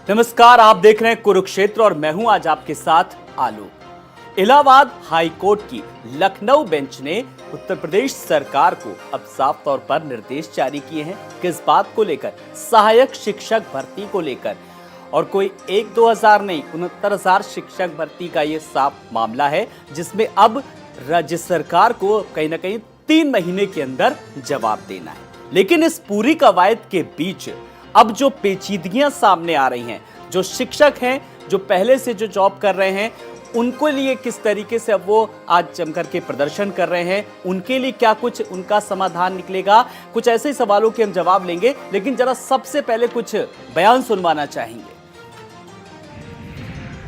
नमस्कार, आप देख रहे हैं कुरुक्षेत्र और मैं हूं आज आपके साथ आलोक। इलाहाबाद हाई कोर्ट की लखनऊ बेंच ने उत्तर प्रदेश सरकार को अब साफ तौर पर निर्देश जारी किए हैं। किस बात को लेकर? सहायक शिक्षक भर्ती को लेकर। और कोई 1-2 नहीं, 69,000 शिक्षक भर्ती का ये साफ मामला है, जिसमें अब राज्य सरकार को कहीं ना कहीं 3 महीने के अंदर जवाब देना है। लेकिन इस पूरी कवायद के बीच अब जो पेचीदगियां सामने आ रही हैं, जो शिक्षक हैं जो पहले से जो जॉब कर रहे हैं उनको लिए किस तरीके से अब वो आज जमकर के प्रदर्शन कर रहे हैं, उनके लिए क्या कुछ उनका समाधान निकलेगा, कुछ ऐसे सवालों के हम जवाब लेंगे। लेकिन जरा सबसे पहले कुछ बयान सुनवाना चाहेंगे।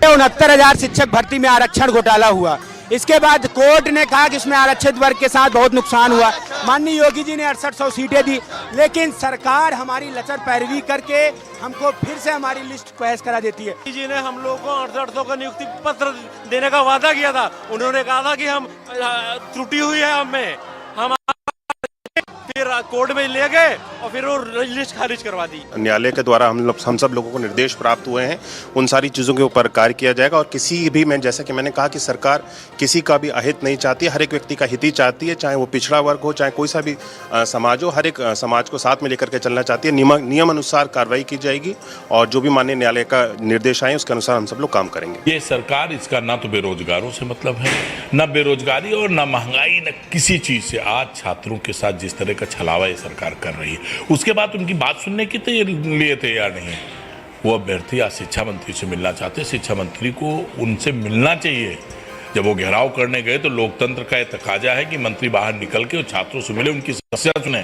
69,000 शिक्षक भर्ती में आरक्षण घोटाला हुआ, इसके बाद कोर्ट ने कहा कि इसमें आरक्षित वर्ग के साथ बहुत नुकसान हुआ। माननीय योगी जी ने 6800 सीटें दी, लेकिन सरकार हमारी लचर पैरवी करके हमको फिर से हमारी लिस्ट पेश करा देती है। योगी जी ने हम लोगों को 6800 का नियुक्ति पत्र देने का वादा किया था। उन्होंने कहा था कि हम त्रुटि हुई है हमें, हम फिर कोर्ट में ले गए और फिर वो लिस्ट खारिज करवा दी। न्यायालय के द्वारा हम सब लोगों को निर्देश प्राप्त हुए हैं, उन सारी चीज़ों के ऊपर कार्य किया जाएगा। और किसी भी, मैं जैसा कि मैंने कहा कि सरकार किसी का भी अहित नहीं चाहती है, हर एक व्यक्ति का हित ही चाहती है, चाहे वो पिछड़ा वर्ग हो, चाहे कोई सा भी समाज हो, हर एक समाज को साथ में लेकर के चलना चाहती है। नियम अनुसार कार्रवाई की जाएगी और जो भी माननीय न्यायालय का निर्देश आए उसके अनुसार हम सब लोग काम करेंगे। ये सरकार, इसका ना तो बेरोजगारों से मतलब है, ना बेरोजगारी और ना महंगाई, न किसी चीज से। आज छात्रों के साथ जिस तरह का छलावा ये सरकार कर रही है, उसके बाद उनकी बात सुनने के लिए तैयार नहीं है। वो अभ्यर्थी आज शिक्षा मंत्री से मिलना चाहते हैं, शिक्षा मंत्री को उनसे मिलना चाहिए। जब वो घेराव करने गए तो लोकतंत्र का यह तकाजा है कि मंत्री बाहर निकल के छात्रों से मिले, उनकी समस्या सुने।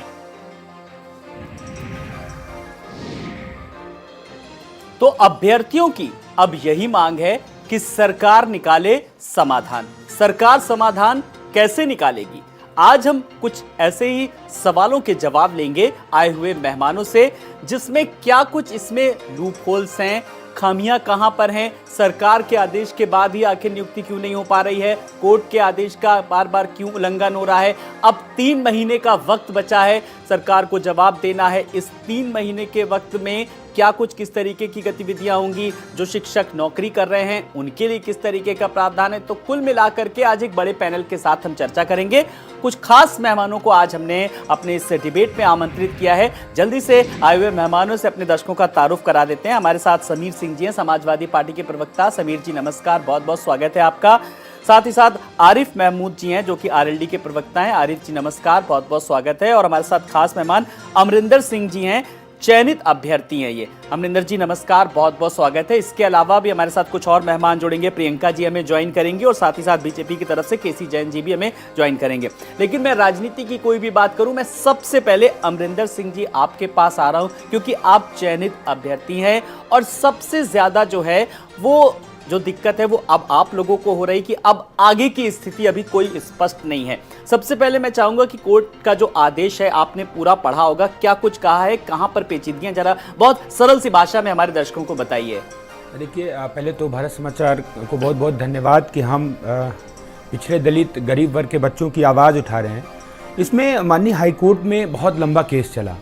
तो अभ्यर्थियों की अब यही मांग है कि सरकार निकाले समाधान। सरकार समाधान कैसे निकालेगी? आज हम कुछ ऐसे ही सवालों के जवाब लेंगे आए हुए मेहमानों से, जिसमें क्या कुछ इसमें लूप होल्स हैं, खामियां कहां पर हैं, सरकार के आदेश के बाद ही आखिर नियुक्ति क्यों नहीं हो पा रही है, कोर्ट के आदेश का बार बार क्यों उल्लंघन हो रहा है। अब 3 महीने का वक्त बचा है, सरकार को जवाब देना है। इस 3 महीने के वक्त में क्या कुछ किस तरीके की गतिविधियां होंगी, जो शिक्षक नौकरी कर रहे हैं उनके लिए किस तरीके का प्रावधान है। तो कुल मिलाकर के आज एक बड़े पैनल के साथ हम चर्चा करेंगे। कुछ खास मेहमानों को आज हमने अपने इस डिबेट में आमंत्रित किया है। जल्दी से आए हुए मेहमानों से अपने दर्शकों का तारुफ करा देते हैं। हमारे साथ समीर सिंह जी हैं, समाजवादी पार्टी के प्रवक्ता। समीर जी नमस्कार, बहुत बहुत स्वागत है आपका। साथ ही साथ आरिफ महमूद जी हैं, जो कि आरएलडी के प्रवक्ता हैं। आरिफ जी नमस्कार, बहुत बहुत स्वागत है। और हमारे साथ खास मेहमान अमरिंदर सिंह जी हैं, चयनित अभ्यर्थी हैं ये। अमरिंदर जी नमस्कार, बहुत बहुत स्वागत है। इसके अलावा भी हमारे साथ कुछ और मेहमान जुड़ेंगे। प्रियंका जी हमें ज्वाइन करेंगी और साथ ही साथ बीजेपी की तरफ से केसी जैन जी भी हमें ज्वाइन करेंगे। लेकिन मैं राजनीति की कोई भी बात करूं, मैं सबसे पहले अमरिंदर सिंह जी आपके पास आ रहा हूं, क्योंकि आप चयनित अभ्यर्थी हैं और सबसे ज्यादा जो है वो जो दिक्कत है वो अब आप लोगों को हो रही कि अब आगे की स्थिति अभी कोई स्पष्ट नहीं है। सबसे पहले मैं चाहूंगा कि कोर्ट का जो आदेश है आपने पूरा पढ़ा होगा, क्या कुछ कहा है, कहां पर पेचीदगियां, जरा बहुत सरल सी भाषा में हमारे दर्शकों को बताइए। देखिए, पहले तो भारत समाचार को बहुत बहुत धन्यवाद कि हम पिछड़े दलित गरीब वर्ग के बच्चों की आवाज़ उठा रहे हैं। इसमें माननीय हाईकोर्ट में बहुत लंबा केस चला,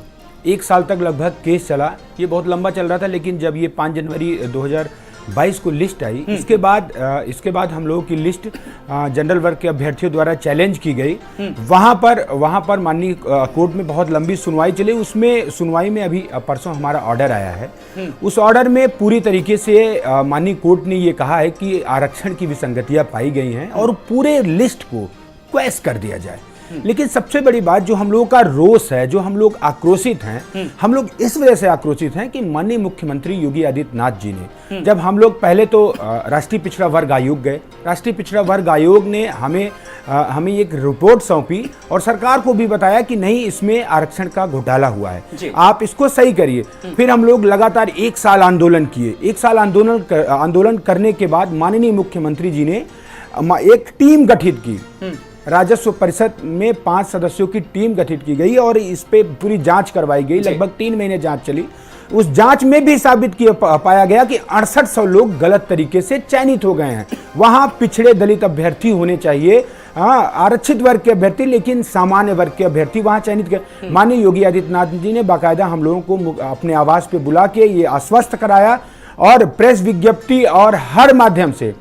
1 साल तक लगभग केस चला। ये बहुत लंबा चल रहा था, लेकिन जब ये 5 जनवरी 2022 को लिस्ट आई, इसके बाद हम लोगों की लिस्ट जनरल वर्ग के अभ्यर्थियों द्वारा चैलेंज की गई। वहाँ पर माननीय कोर्ट में बहुत लंबी सुनवाई चली। उसमें सुनवाई में अभी परसों हमारा ऑर्डर आया है। उस ऑर्डर में पूरी तरीके से माननीय कोर्ट ने ये कहा है कि आरक्षण की विसंगतियाँ पाई गई हैं और पूरे लिस्ट को क्वैश कर दिया जाए। लेकिन सबसे बड़ी बात, जो हम लोगों का रोष है, जो हम लोग आक्रोशित हैं, हम लोग इस वजह से आक्रोशित हैं कि माननीय मुख्यमंत्री योगी आदित्यनाथ जी ने, जब हम लोग पहले तो राष्ट्रीय पिछड़ा वर्ग आयोग गए, राष्ट्रीय पिछड़ा वर्ग आयोग ने हमें एक रिपोर्ट सौंपी और सरकार को भी बताया कि नहीं, इसमें आरक्षण का घोटाला हुआ है, आप इसको सही करिए। फिर हम लोग लगातार 1 साल आंदोलन किए। 1 साल आंदोलन करने के बाद माननीय मुख्यमंत्री जी ने एक टीम गठित की। राजस्व परिषद में 5 सदस्यों की टीम गठित की गई और इस पे पूरी जांच करवाई गई। लगभग 3 महीने जांच चली। उस जांच में भी साबित पाया गया कि 6800 लोग गलत तरीके से चयनित हो गए हैं। वहां पिछड़े दलित अभ्यर्थी होने चाहिए, आरक्षित वर्ग के अभ्यर्थी, लेकिन सामान्य वर्ग के अभ्यर्थी वहां चयनित कर। माननीय योगी आदित्यनाथ जी ने बाकायदा हम लोगों को अपने आवास पे बुला के ये आश्वस्त कराया और प्रेस विज्ञप्ति और हर माध्यम से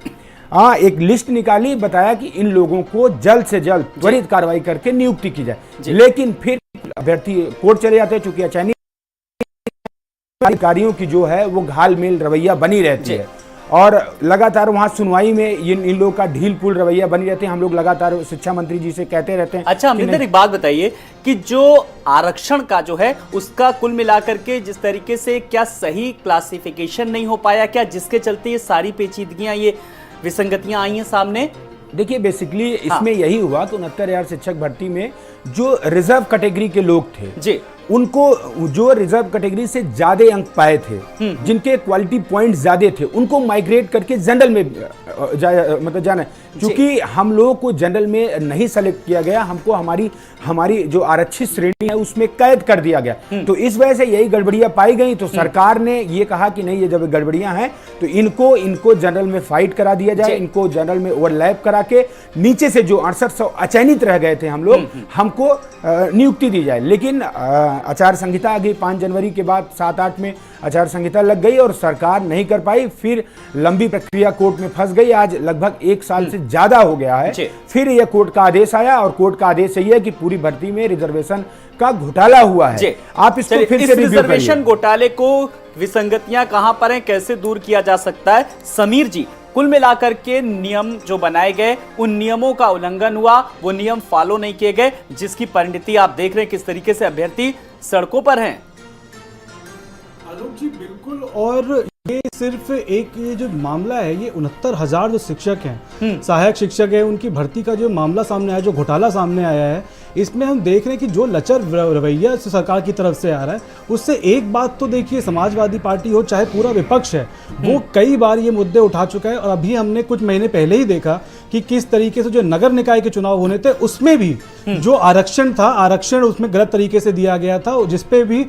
एक लिस्ट निकाली, बताया कि इन लोगों को जल्द से जल्द त्वरित कार्रवाई करके नियुक्ति की जाए। लेकिन फिर अभ्यर्थी कोर्ट चले जाते हैं, चूंकि चयनित अधिकारियों की जो है वो घालमेल रवैया बनी रहती है और लगातार वहां सुनवाई में इन लोगों का ढील पुल रवैया बनी रहते हैं। हम लोग लगातार शिक्षा मंत्री जी से कहते रहते हैं। अच्छा अमरिंदर, एक बात बताइए कि जो आरक्षण का जो है उसका कुल मिलाकर के जिस तरीके से क्या सही क्लासिफिकेशन नहीं हो पाया क्या, जिसके चलते ये सारी पेचीदगियां, ये विसंगतियां आई हैं सामने? देखिए बेसिकली इसमें यही हुआ कि 69,000 शिक्षक भर्ती में जो रिजर्व कैटेगरी के लोग थे जी, उनको जो रिजर्व कैटेगरी से ज्यादा अंक पाए थे, जिनके क्वालिटी पॉइंट ज्यादा थे, उनको माइग्रेट करके जनरल में मतलब जाना, क्योंकि हम लोगों को जनरल में नहीं सेलेक्ट किया गया, हमको हमारी जो आरक्षित श्रेणी है उसमें कैद कर दिया गया। तो इस वजह से यही गड़बड़ियां पाई गई। तो सरकार ने ये कहा कि नहीं, ये जब गड़बड़ियां हैं तो इनको जनरल में फाइट करा दिया जाए, इनको जनरल में ओवरलैप करा के नीचे से जो 6800 अचयनित रह गए थे हम लोग, हमको नियुक्ति दी जाए। लेकिन आचार संहिता आ गई 5 जनवरी के बाद, 7-8 में आचार संहिता लग गई और सरकार नहीं कर पाई। फिर लंबी प्रक्रिया कोर्ट में फंस गई। आज लगभग 1 साल से ज्यादा हो गया है। फिर यह कोर्ट का आदेश आया और कोर्ट का आदेश यही है कि पूरी भर्ती में रिजर्वेशन का घोटाला हुआ है। आप इसको फिर से रिजर्वेशन घोटाले को, विसंगतियां कहां पर हैं, कैसे दूर किया जा सकता है? समीर जी, कुल मिलाकर के नियम जो बनाए गए उन नियमों का उल्लंघन हुआ, वो नियम फॉलो नहीं किए गए, जिसकी परिणति आप देख रहे हैं किस तरीके से अभ्यर्थी सड़कों पर हैं। आलोक जी बिल्कुल, और ये सिर्फ एक ये जो मामला है, ये 69,000 जो शिक्षक हैं, सहायक शिक्षक हैं, उनकी भर्ती का जो मामला सामने आया, जो घोटाला सामने आया है, इसमें हम देख रहे हैं कि जो लचर रवैया सरकार की तरफ से आ रहा है, उससे एक बात तो देखिए, समाजवादी पार्टी हो चाहे पूरा विपक्ष है, वो कई बार ये मुद्दे उठा चुका है। और अभी हमने कुछ महीने पहले ही देखा कि किस तरीके से जो नगर निकाय के चुनाव होने थे उसमें भी जो आरक्षण था, आरक्षण उसमें गलत तरीके से दिया गया था, जिसपे भी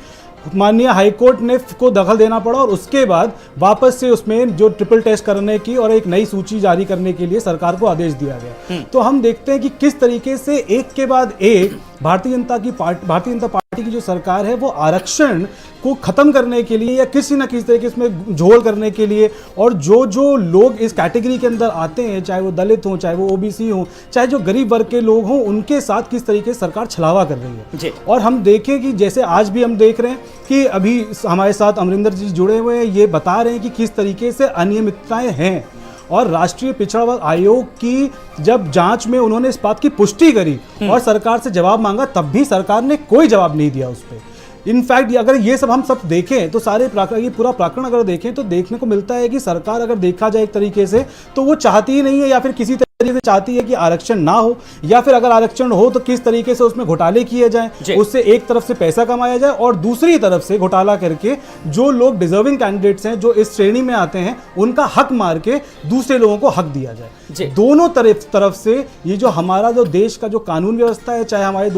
माननीय हाईकोर्ट ने को दखल देना पड़ा और उसके बाद वापस से उसमें जो ट्रिपल टेस्ट करने की और एक नई सूची जारी करने के लिए सरकार को आदेश दिया गया। तो हम देखते हैं कि किस तरीके से एक के बाद एक भारतीय जनता पार्टी की जो सरकार है वो आरक्षण को खत्म करने के लिए या किसी न किसी तरीके इसमें झोल करने के लिए, और जो लोग इस कैटेगरी के अंदर आते हैं, चाहे वो दलित हों, चाहे वो ओबीसी हों, चाहे जो गरीब वर्ग के लोग हों, उनके साथ किस तरीके से सरकार छलावा कर रही है। और हम देखें कि जैसे आज भी हम देख रहे हैं कि अभी हमारे साथ अमरिंदर जी जुड़े हुए हैं, ये बता रहे हैं कि किस तरीके से अनियमितताएं हैं। और राष्ट्रीय पिछड़ा वर्ग आयोग की जब जांच में उन्होंने इस बात की पुष्टि करी और सरकार से जवाब मांगा, तब भी सरकार ने कोई जवाब नहीं दिया उस पर। इनफैक्ट अगर ये सब हम सब देखें तो ये पूरा प्रकरण अगर देखें तो देखने को मिलता है कि सरकार अगर देखा जाए एक तरीके से तो वो चाहती ही नहीं है, या फिर किसी तरीके से चाहती है कि आरक्षण ना हो, या फिर अगर आरक्षण हो तो किस तरीके से उसमें घोटाले किए जाएं, उससे एक तरफ से पैसा कमाया जाए और दूसरी तरफ से घोटाला करके जो लोग डिजर्विंग कैंडिडेट्स हैं, जो इस श्रेणी में आते हैं, उनका हक मार के दूसरे लोगों को हक दिया जाए। दोनों तरफ से ये जो हमारा जो देश का जो कानून व्यवस्था है, चाहे हमारे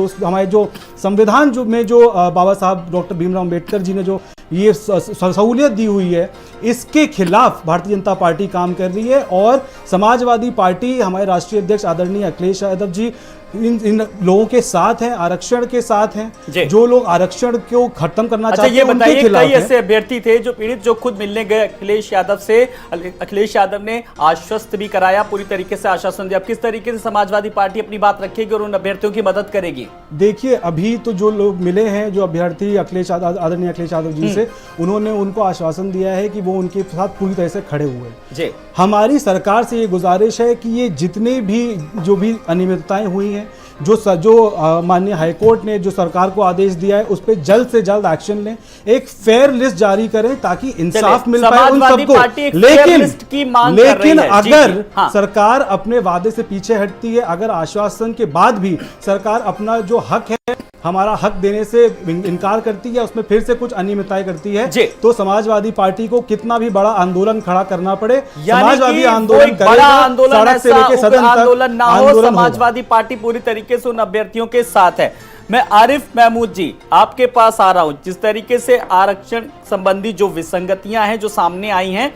जो संविधान में जो बाबा साहब डॉक्टर भीमराव अंबेडकर जी ने जो ये सहूलियत दी हुई है, इसके खिलाफ भारतीय जनता पार्टी काम कर रही है। और समाजवादी पार्टी, हमारे राष्ट्रीय अध्यक्ष आदरणीय अखिलेश यादव जी इन लोगों के साथ हैं, आरक्षण के साथ हैं, जो लोग आरक्षण को खत्म करना चाहते हैं, उनके खिलाफ हैं। कई ऐसे अभ्यर्थी थे जो पीड़ित, जो खुद मिलने गए अखिलेश यादव से, अखिलेश यादव ने आश्वस्त भी कराया, पूरी तरीके से आश्वासन दिया। किस तरीके से समाजवादी पार्टी अपनी बात रखेगी और उन अभ्यर्थियों की मदद करेगी? देखिए अभी तो जो लोग मिले हैं, जो अभ्यर्थी आदरणीय अखिलेश यादव जी से, उन्होंने उनको आश्वासन दिया है कि वो उनके साथ पूरी तरह से खड़े हुए हैं। हमारी सरकार से ये गुजारिश है कि ये जितने भी जो भी अनियमितताएं हुई हैं, जो माननीय हाईकोर्ट ने जो सरकार को आदेश दिया है, उस पर जल्द से जल्द एक्शन लें, एक फेयर लिस्ट जारी करें ताकि इंसाफ मिल पाए उन सबको। लेकिन अगर सरकार अपने वादे से पीछे हटती है, अगर आश्वासन के बाद भी सरकार अपना जो हक है, हमारा हक देने से इनकार करती है, उसमें फिर से कुछ अनियमितताएं करती है, तो समाजवादी पार्टी को कितना भी बड़ा आंदोलन खड़ा करना पड़े, समाजवादी आंदोलन करेगा, सड़क से लेकर सदन तक आंदोलन ना हो। समाजवादी पार्टी पूरी तरीके से उन अभ्यर्थियों के साथ है। मैं आरिफ महमूद जी आपके पास आ रहा हूं। जिस तरीके से आरक्षण संबंधी जो विसंगतियां हैं जो सामने आई हैं,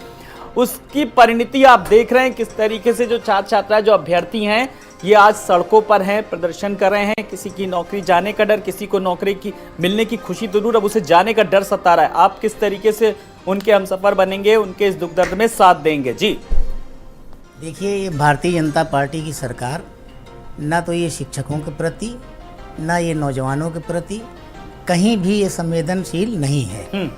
उसकी परिणति आप देख रहे हैं किस तरीके से जो छात्र छात्राएं, जो अभ्यर्थी हैं, ये आज सड़कों पर हैं, प्रदर्शन कर रहे हैं। किसी की नौकरी जाने का डर, किसी को नौकरी की मिलने की खुशी जरूर, अब उसे जाने का डर सता रहा है। आप किस तरीके से उनके हमसफर बनेंगे, उनके इस दुख दर्द में साथ देंगे। जी देखिए, ये भारतीय जनता पार्टी की सरकार ना तो ये शिक्षकों के प्रति, ना ये नौजवानों के प्रति कहीं भी ये संवेदनशील नहीं है।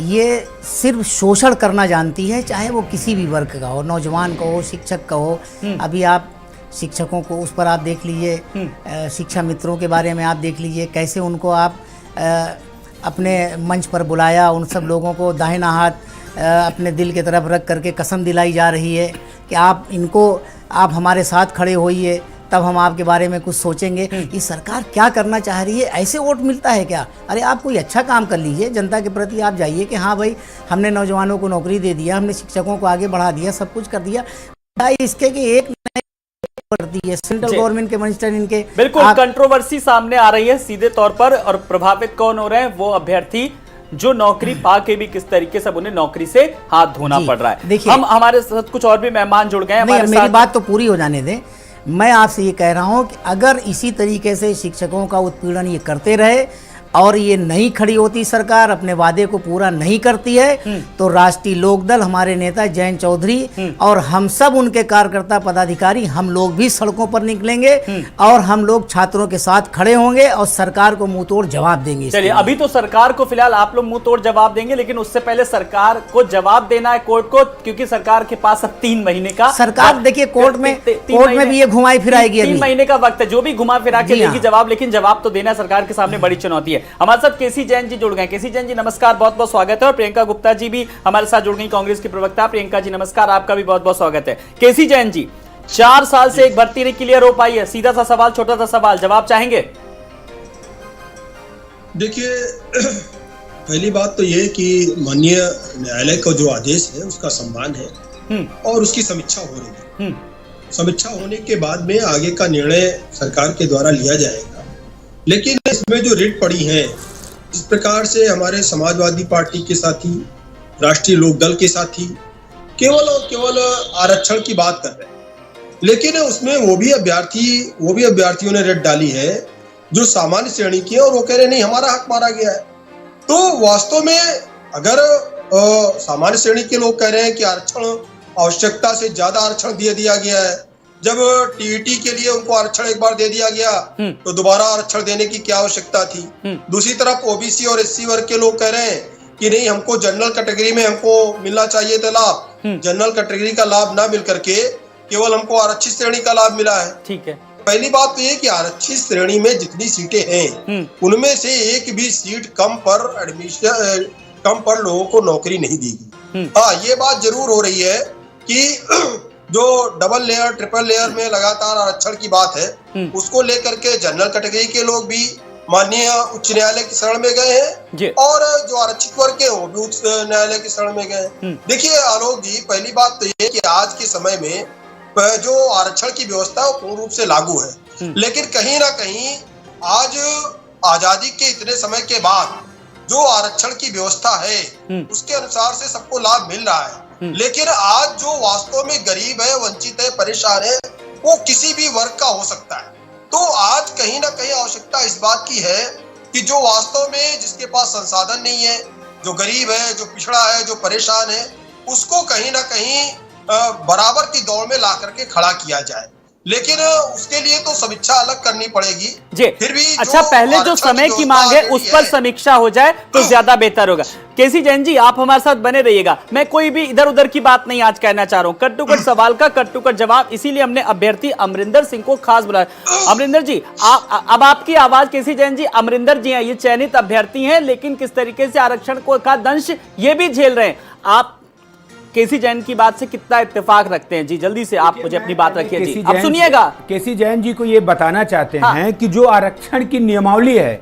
ये सिर्फ शोषण करना जानती है, चाहे वो किसी भी वर्ग का हो, नौजवान का हो, शिक्षक का हो। अभी आप शिक्षकों को उस पर आप देख लीजिए, शिक्षा मित्रों के बारे में आप देख लीजिए, कैसे उनको आप अपने मंच पर बुलाया, उन सब लोगों को दाहिना हाथ अपने दिल की तरफ रख करके कसम दिलाई जा रही है कि आप हमारे साथ खड़े होइए, तब हम आपके बारे में कुछ सोचेंगे। ये सरकार क्या करना चाह रही है? ऐसे वोट मिलता है क्या? अरे आप कोई अच्छा काम कर लीजिए, जनता के प्रति आप जाइए कि हाँ भाई, हमने नौजवानों को नौकरी दे दिया, हमने शिक्षकों को आगे बढ़ा दिया, सब कुछ कर दिया। इसके कि एक पड़ती है सेंट्रल गवर्नमेंट के मिनिस्टर इनके बिल्कुल कंट्रोवर्सी सामने आ रही है सीधे तौर पर, और प्रभावित कौन हो रहे हैं? वो अभ्यर्थी जो नौकरी पाके भी किस तरीके से उन्हें नौकरी से हाथ धोना पड़ रहा है। देखिए, हम हमारे साथ कुछ और भी मेहमान जुड़ गए हैं हमारे मेरी साथ। बात तो पूरी हो जाने दें। मैं आपसे ये कह रहा हूँ कि अगर इसी तरीके से शिक्षकों का उत्पीड़न ये करते रहे और ये नहीं खड़ी होती सरकार, अपने वादे को पूरा नहीं करती है, तो राष्ट्रीय लोकदल, हमारे नेता जयंत चौधरी और हम सब उनके कार्यकर्ता पदाधिकारी, हम लोग भी सड़कों पर निकलेंगे और हम लोग छात्रों के साथ खड़े होंगे और सरकार को मुंह तोड़ जवाब देंगे। चलिए, अभी तो सरकार को फिलहाल आप लोग मुंह तोड़ जवाब देंगे, लेकिन उससे पहले सरकार को जवाब देना है कोर्ट को, क्योंकि सरकार के पास अब 3 महीने का, सरकार देखिए कोर्ट में भी ये घुमाई फिराएगी। 3 महीने का वक्त है, जो भी घुमा फिरा के देगी जवाब, लेकिन जवाब तो देना सरकार के सामने बड़ी चुनौती है। हमारे साथ केसी जैन जी जुड़ गए। केसी जैन जी नमस्कार, बहुत बहुत स्वागत है। और प्रियंका गुप्ता जी भी हमारे साथ जुड़ गई, कांग्रेस की प्रवक्ता। प्रियंका जी नमस्कार, आपका भी बहुत बहुत स्वागत है। केसी जैन जी, 4 साल से एक भर्ती नहीं क्लियर हो पाई है, सीधा सा सवाल, छोटा सा सवाल, जवाब चाहेंगे? देखिए, पहली बात तो ये कि माननीय न्यायालय का जो आदेश है उसका सम्मान है और उसकी समीक्षा हो रही है। समीक्षा होने के बाद में आगे का निर्णय सरकार के द्वारा लिया जाएगा। लेकिन इसमें जो रिट पड़ी है, इस प्रकार से हमारे समाजवादी पार्टी के साथी, राष्ट्रीय लोकदल के साथी केवल और केवल आरक्षण की बात कर रहे हैं, लेकिन उसमें वो भी अभ्यर्थियों ने रिट डाली है जो सामान्य श्रेणी की है और वो कह रहे नहीं, हमारा हक मारा गया है। तो वास्तव में अगर सामान्य श्रेणी के लोग कह रहे हैं कि आरक्षण आवश्यकता से ज्यादा आरक्षण दिया गया है, जब टीईटी के लिए उनको आरक्षण एक बार दे दिया गया तो दोबारा आरक्षण देने की क्या आवश्यकता थी। दूसरी तरफ ओबीसी और एससी वर्ग के लोग कह रहे हैं कि नहीं, हमको जनरल कैटेगरी में हमको मिलना चाहिए था लाभ, जनरल कैटेगरी का लाभ ना मिल करके केवल हमको आरक्षित श्रेणी का लाभ मिला है। ठीक है, पहली बात तो ये कि आरक्षित श्रेणी में जितनी सीटें हैं उनमें से एक भी सीट कम पर लोगों को नौकरी नहीं देगी। हाँ, ये बात जरूर हो रही है कि जो डबल लेयर, ट्रिपल लेयर में लगातार आरक्षण की बात है, उसको लेकर के जनरल कैटेगरी के लोग भी माननीय उच्च न्यायालय की शरण में गए हैं और जो आरक्षित वर्ग के वो भी उच्च न्यायालय की शरण में गए। देखिए आलोक जी, पहली बात तो ये कि आज के समय में जो आरक्षण की व्यवस्था है वो पूर्ण रूप से लागू है, लेकिन कहीं ना कहीं आज आजादी के इतने समय के बाद जो आरक्षण की व्यवस्था है उसके अनुसार से सबको लाभ मिल रहा है। लेकिन आज जो वास्तव में गरीब है, वंचित है, परेशान है, वो किसी भी वर्ग का हो सकता है। तो आज कहीं ना कहीं आवश्यकता इस बात की है कि जो वास्तव में जिसके पास संसाधन नहीं है, जो गरीब है, जो पिछड़ा है, जो परेशान है, उसको कहीं ना कहीं बराबर की दौड़ में ला करके खड़ा किया जाए। लेकिन उसके लिए तो समीक्षा अलग करनी पड़ेगी जी। फिर भी अच्छा, पहले जो समय की मांग है उस पर समीक्षा हो जाए तो ज्यादा बेहतर होगा। केसी जैन जी, आप हमारे साथ बने रहिएगा। मैं कोई भी इधर उधर की बात नहीं आज कहना चाह रहा हूं, कट टू कट सवाल का कट टू कट जवाब, इसीलिए हमने अभ्यर्थी अमरिंदर सिंह को खास बुलाया। अमरिंदर जी, अब आपकी आवाज, केसी जैन जी, अमरिंदर जी हैं, ये चयनित अभ्यर्थी हैं, लेकिन किस तरीके से आरक्षण का दंश ये भी झेल रहे हैं। आप केसी जैन की बात से कितना इत्तेफाक रखते हैं? जी जल्दी से आप मुझे अपनी बात रखिए जी, अब सुनिएगा। केसी जैन जी को ये बताना चाहते हैं कि जो आरक्षण की नियमावली है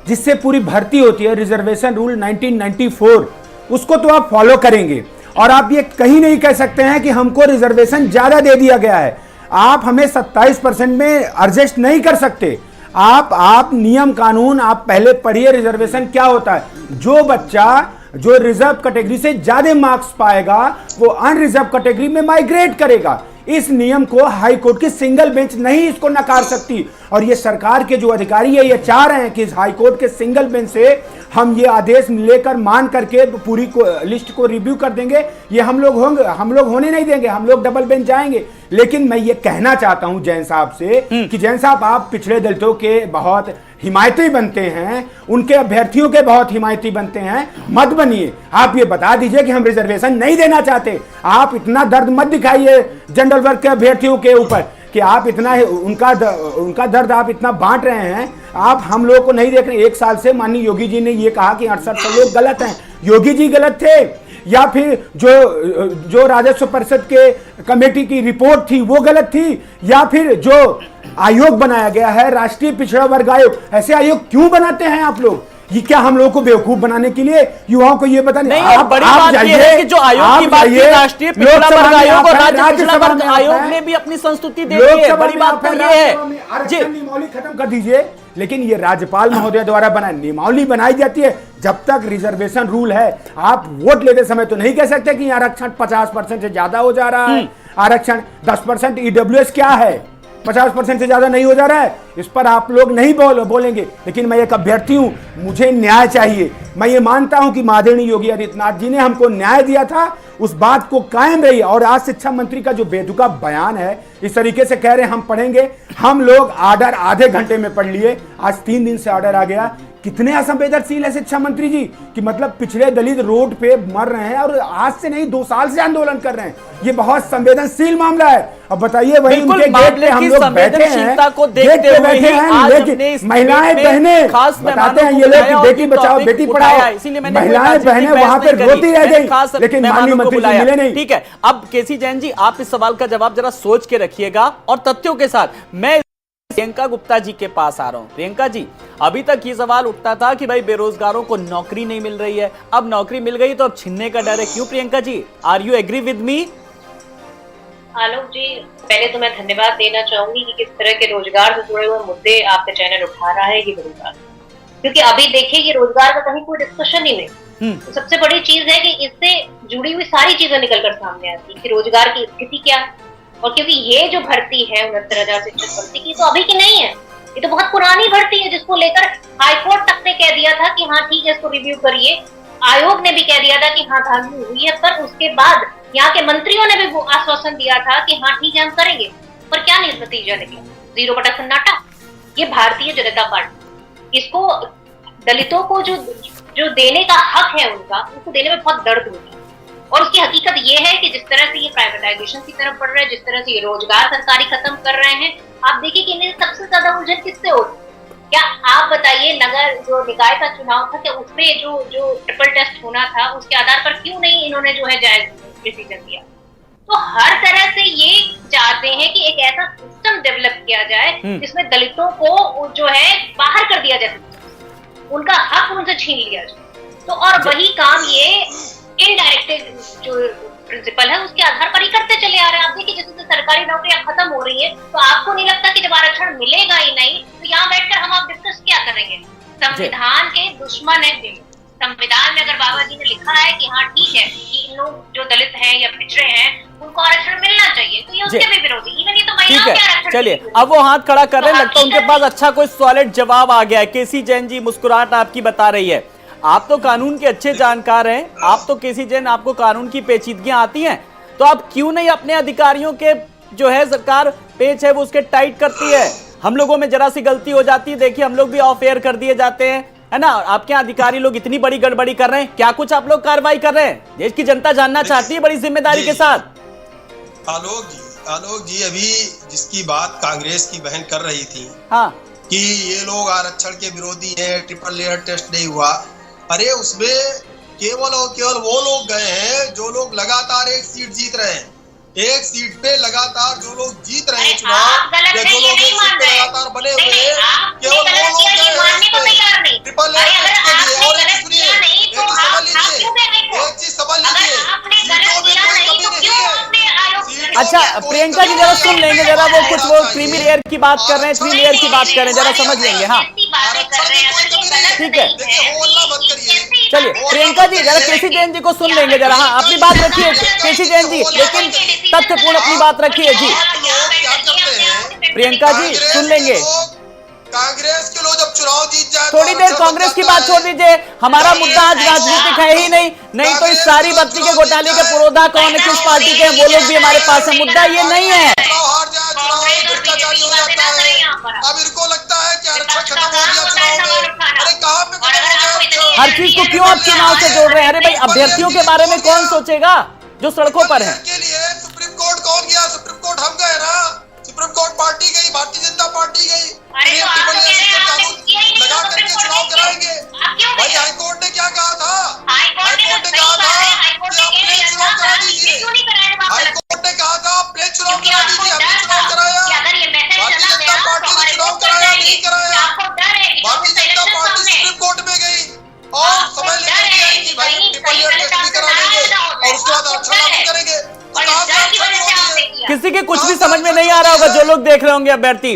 जिससे पूरी भर्ती होती है, रिजर्वेशन रूल 1994, उसको तो आप फॉलो करेंगे और आप ये कहीं नहीं कह सकते हैं कि हमको रिजर्वेशन ज्यादा दे दिया गया है। आप हमें 27% में एडजस्ट नहीं कर सकते। आप नियम कानून आप पहले पढ़िए, रिजर्वेशन क्या होता है। जो बच्चा जो रिजर्व कैटेगरी से ज्यादा मार्क्स पाएगा वो अनरिजर्व कैटेगरी में माइग्रेट करेगा। इस नियम को हाई कोर्ट की सिंगल बेंच नहीं इसको नकार सकती। और ये सरकार के जो अधिकारी है ये चाह रहे हैं कि इस हाई कोर्ट के सिंगल बेंच से हम ये आदेश लेकर मान करके पूरी लिस्ट को रिव्यू कर देंगे। ये हम लोग होने नहीं देंगे, हम लोग डबल बेंच जाएंगे। लेकिन मैं ये कहना चाहता हूं जैन साहब से कि जैन साहब आप पिछड़े दलितों के बहुत हिमायती बनते हैं, उनके अभ्यर्थियों के बहुत हिमायती बनते हैं, मत बनिए। आप ये बता दीजिए कि हम रिजर्वेशन नहीं देना चाहते। आप इतना दर्द मत दिखाइए जनरल वर्ग के अभ्यर्थियों के ऊपर कि आप इतना उनका दर्द आप इतना बांट रहे हैं। आप हम लोगों को नहीं देख रहे। 1 साल से माननीय योगी जी ने ये कहा कि 68 लोग गलत हैं। योगी जी गलत थे या फिर जो राजस्व परिषद के कमेटी की रिपोर्ट थी वो गलत थी, या फिर जो आयोग बनाया गया है राष्ट्रीय पिछड़ा वर्ग आयोग, ऐसे आयोग क्यों बनाते हैं आप लोग? ये क्या हम लोगों को बेवकूफ बनाने के लिए, युवाओं को ये बताने? नहीं, बड़ी बात ये है कि जो आयोग की बात की राष्ट्रीय पिछड़ा वर्ग आयोग और राज्य पिछड़ा वर्ग आयोग ने भी अपनी संस्तुति दे दी है। बड़ी बात तो ये है जी, नियमावली खत्म कर दीजिए। लेकिन ये राज्यपाल महोदय द्वारा नियमावली बनाई जाती है। जब तक रिजर्वेशन रूल है, आप वोट लेते समय तो नहीं कह सकते कि आरक्षण 50% से ज्यादा हो जा रहा है। आरक्षण 10% ईडब्ल्यूएस क्या है, 50% से ज्यादा नहीं हो जा रहा है। इस पर आप लोग नहीं बोलेंगे। लेकिन मैं एक अभ्यर्थी हूं, मुझे न्याय चाहिए। मैं ये मानता हूं कि माननीय योगी आदित्यनाथ जी ने हमको न्याय दिया था, उस बात को कायम रही। और आज शिक्षा मंत्री का जो बेतुका बयान है, इस तरीके से कह रहे हैं हम पढ़ेंगे, हम लोग आर्डर आधे घंटे में पढ़ लिए, आज 3 दिन से ऑर्डर आ गया। कितने असंवेदनशील है शिक्षा मंत्री जी कि मतलब पिछड़े दलित रोड पे मर रहे हैं और आज से नहीं 2 साल से आंदोलन कर रहे हैं। ये बहुत संवेदनशील मामला है। अब बताइए वही उनके गेट पे हम लोग बैठे हैं, गेट पे बैठे हैं, महिलाएं बहनें बताते हैं ये लोग बेटी बचाओ बेटी पढ़ाओ, महिलाएं बहनें वहां पे रोती रह गई, लेकिन माननीय मंत्री जी मिले नहीं। ठीक है, अब केसी जैन जी आप इस सवाल का जवाब जरा सोच के रखिएगा और तथ्यों के साथ। मैं प्रियंका गुप्ता जी के पास आ रहा हूं। प्रियंका जी, अभी तक ये सवाल उठता था कि भाई बेरोजगारों को नौकरी नहीं मिल रही है, अब नौकरी मिल गई तो अब छीनने का डर है। क्यों Priyanka ji, are you agree with me? Alok ji, पहले तो मैं धन्यवाद देना चाहूंगी कि किस तरह के रोजगार से जुड़े हुए मुद्दे आपका चैनल उठा रहा है। ये बड़ी बात, क्योंकि अभी देखिए कि रोजगार का कहीं कोई डिस्कशन ही नहीं। तो सबसे बड़ी चीज है कि इससे जुड़ी हुई सारी चीजें निकलकर सामने आती है कि रोजगार की स्थिति क्या है। और क्योंकि ये जो भर्ती है 69,000 शिक्षक भर्ती की, तो अभी की नहीं है, ये तो बहुत पुरानी भर्ती है, जिसको लेकर हाईकोर्ट तक ने कह दिया था कि हाँ ठीक है इसको रिव्यू करिए। आयोग ने भी कह दिया था कि हाँ धांधली हुई है, पर उसके बाद यहाँ के मंत्रियों ने भी आश्वासन दिया था कि हाँ ठीक है हम करेंगे। पर क्या नतीजा निकला? 0 सन्नाटा। ये भारतीय जनता पार्टी, इसको दलितों को जो देने का हक है उनका, उसको देने में बहुत दर्द होता है। और उसकी हकीकत ये है कि जिस तरह से ये प्राइवेटाइजेशन की तरफ बढ़ रहा है, जिस तरह से ये रोजगार सरकारी खत्म कर रहे हैं, आप देखिए कि इन्हें सबसे ज्यादा उलझन किससे होती है? क्या आप बताइए, नगर जो निकाय का चुनाव था, क्या उसमें जो ट्रिपल टेस्ट होना था उसके आधार पर क्यों नहीं इन्होंने जो है जायज डिसीजन दिया? तो हर तरह से ये चाहते हैं कि एक ऐसा सिस्टम डेवलप किया जाए जिसमें दलितों को जो है बाहर कर दिया जाए, उनका हक उनसे छीन लिया जाए। तो और वही काम ये इनडायरेक्ट जो प्रिंसिपल है उसके आधार पर ही करते चले आ रहे हैं। आप देखिए जैसे सरकारी नौकरियां खत्म हो रही है, तो आपको नहीं लगता कि जब आरक्षण मिलेगा ही नहीं तो यहाँ बैठकर हम आप डिस्कस क्या करेंगे? संविधान के दुश्मन है। संविधान में अगर बाबा जी ने लिखा है कि हाँ ठीक है कि इन लोग जो दलित हैं या पिछड़े हैं उनको आरक्षण मिलना चाहिए, तो ये उसके भी विरोधी। इवन ये तो महिलाओं के आरक्षण। चलिए, अब वो हाथ खड़ा कर रहे हैं, लगता है उनके पास अच्छा कोई सॉलिड जवाब आ गया है। केसी जैन जी मुस्कुराहट आपकी बता रही है, आप तो कानून के अच्छे जानकार हैं, आप तो केसी जैन, आपको कानून की पेचीदगियां आती हैं, तो आप क्यों नहीं अपने अधिकारियों के जो है सरकार पेच है वो उसके टाइट करती है? हम लोगों में जरा सी गलती हो जाती है, देखिए हम लोग भी ऑफ एयर कर दिए जाते हैं, है ना? आपके अधिकारी लोग इतनी बड़ी गड़बड़ी कर रहे हैं, क्या कुछ आप लोग कार्रवाई कर रहे हैं? देश की जनता जानना चाहती है बड़ी जिम्मेदारी के साथ। आलोक जी, अभी जिसकी बात कांग्रेस की बहन कर रही थी, हाँ, कि ये लोग आरक्षण के विरोधी हैं, ट्रिपल लेयर टेस्ट नहीं हुआ, अरे उसमें केवल और केवल वो लोग गए हैं जो लोग लगातार एक सीट जीत रहे हैं। एक सीट पे लगातार जो लोग जीत रहे हैं चुनाव, या जो लोग एक सीट पे लगातार बने हुए हैं, केवल वो लोग गए ट्रिपल लेयर टेस्ट के लिए। और एक सुनिए, एक चीज समझ लीजिए, सीटों में कोई कमी नहीं है। अच्छा प्रियंका जी जरा सुन लेंगे, जरा वो कुछ वो क्रीमी लेयर की बात कर रहे हैं, 3 लेयर की बात कर रहे हैं, जरा समझ लेंगे। हाँ ठीक है, देखिए, होल्ला मत करिए। चलिए प्रियंका जी जरा केसी जैन जी को सुन लेंगे जरा। हाँ अपनी बात रखिए केसी जैन जी, लेकिन तथ्यपूर्ण अपनी बात रखिए जी। प्रियंका जी सुन लेंगे। कांग्रेस के लोग जब चुनाव जीत जाए थोड़ी देर कांग्रेस की बात छोड़ दीजिए, हमारा मुद्दा आज राजनीतिक है ही नहीं तो इस सारी बत्ती के घोटाले के पुरोधा कौन है, किस पार्टी के हैं, वो लोग भी हमारे पास है। मुद्दा ये नहीं है। हार जाए चुनाव भ्रष्टाचारी हो जाता है। अब इनको लगता है कि आरक्षण खत्म हो गया चुनाव में। अरे कहाँ पे खत्म हो गया? हर चीज को क्यों आप चुनाव से जोड़ रहे हैं? अरे भाई अभ्यर्थियों के बारे में कौन सोचेगा जो सड़कों पर है? के लिए सुप्रीम कोर्ट कौन गया? सुप्रीम कोर्ट हम गए ना। सुप्रीम कोर्ट पार्टी गई, भारतीय जनता पार्टी गई। लगा करके चुनाव कराएंगे। भाई हाईकोर्ट ने क्या कहा था? हाईकोर्ट ने कहा था कि आप प्लेन चुनाव करा दीजिए। हाईकोर्ट ने कहा था प्लेन चुनाव करा दीजिए, हमने चुनाव कराया। भारतीय जनता पार्टी ने चुनाव कराया नहीं कराया? Bharatiya Janata party supreme court में गई और समय लेकर के आई कि भाई ट्रिपल ईयर टेस्ट भी करा देंगे और उसके बाद आरक्षण लागू करेंगे। तो कहाँ से आरक्षण हो दिए? किसी के कुछ भी समझ में नहीं आ रहा होगा जो लोग देख रहे होंगे अभ्यर्थी।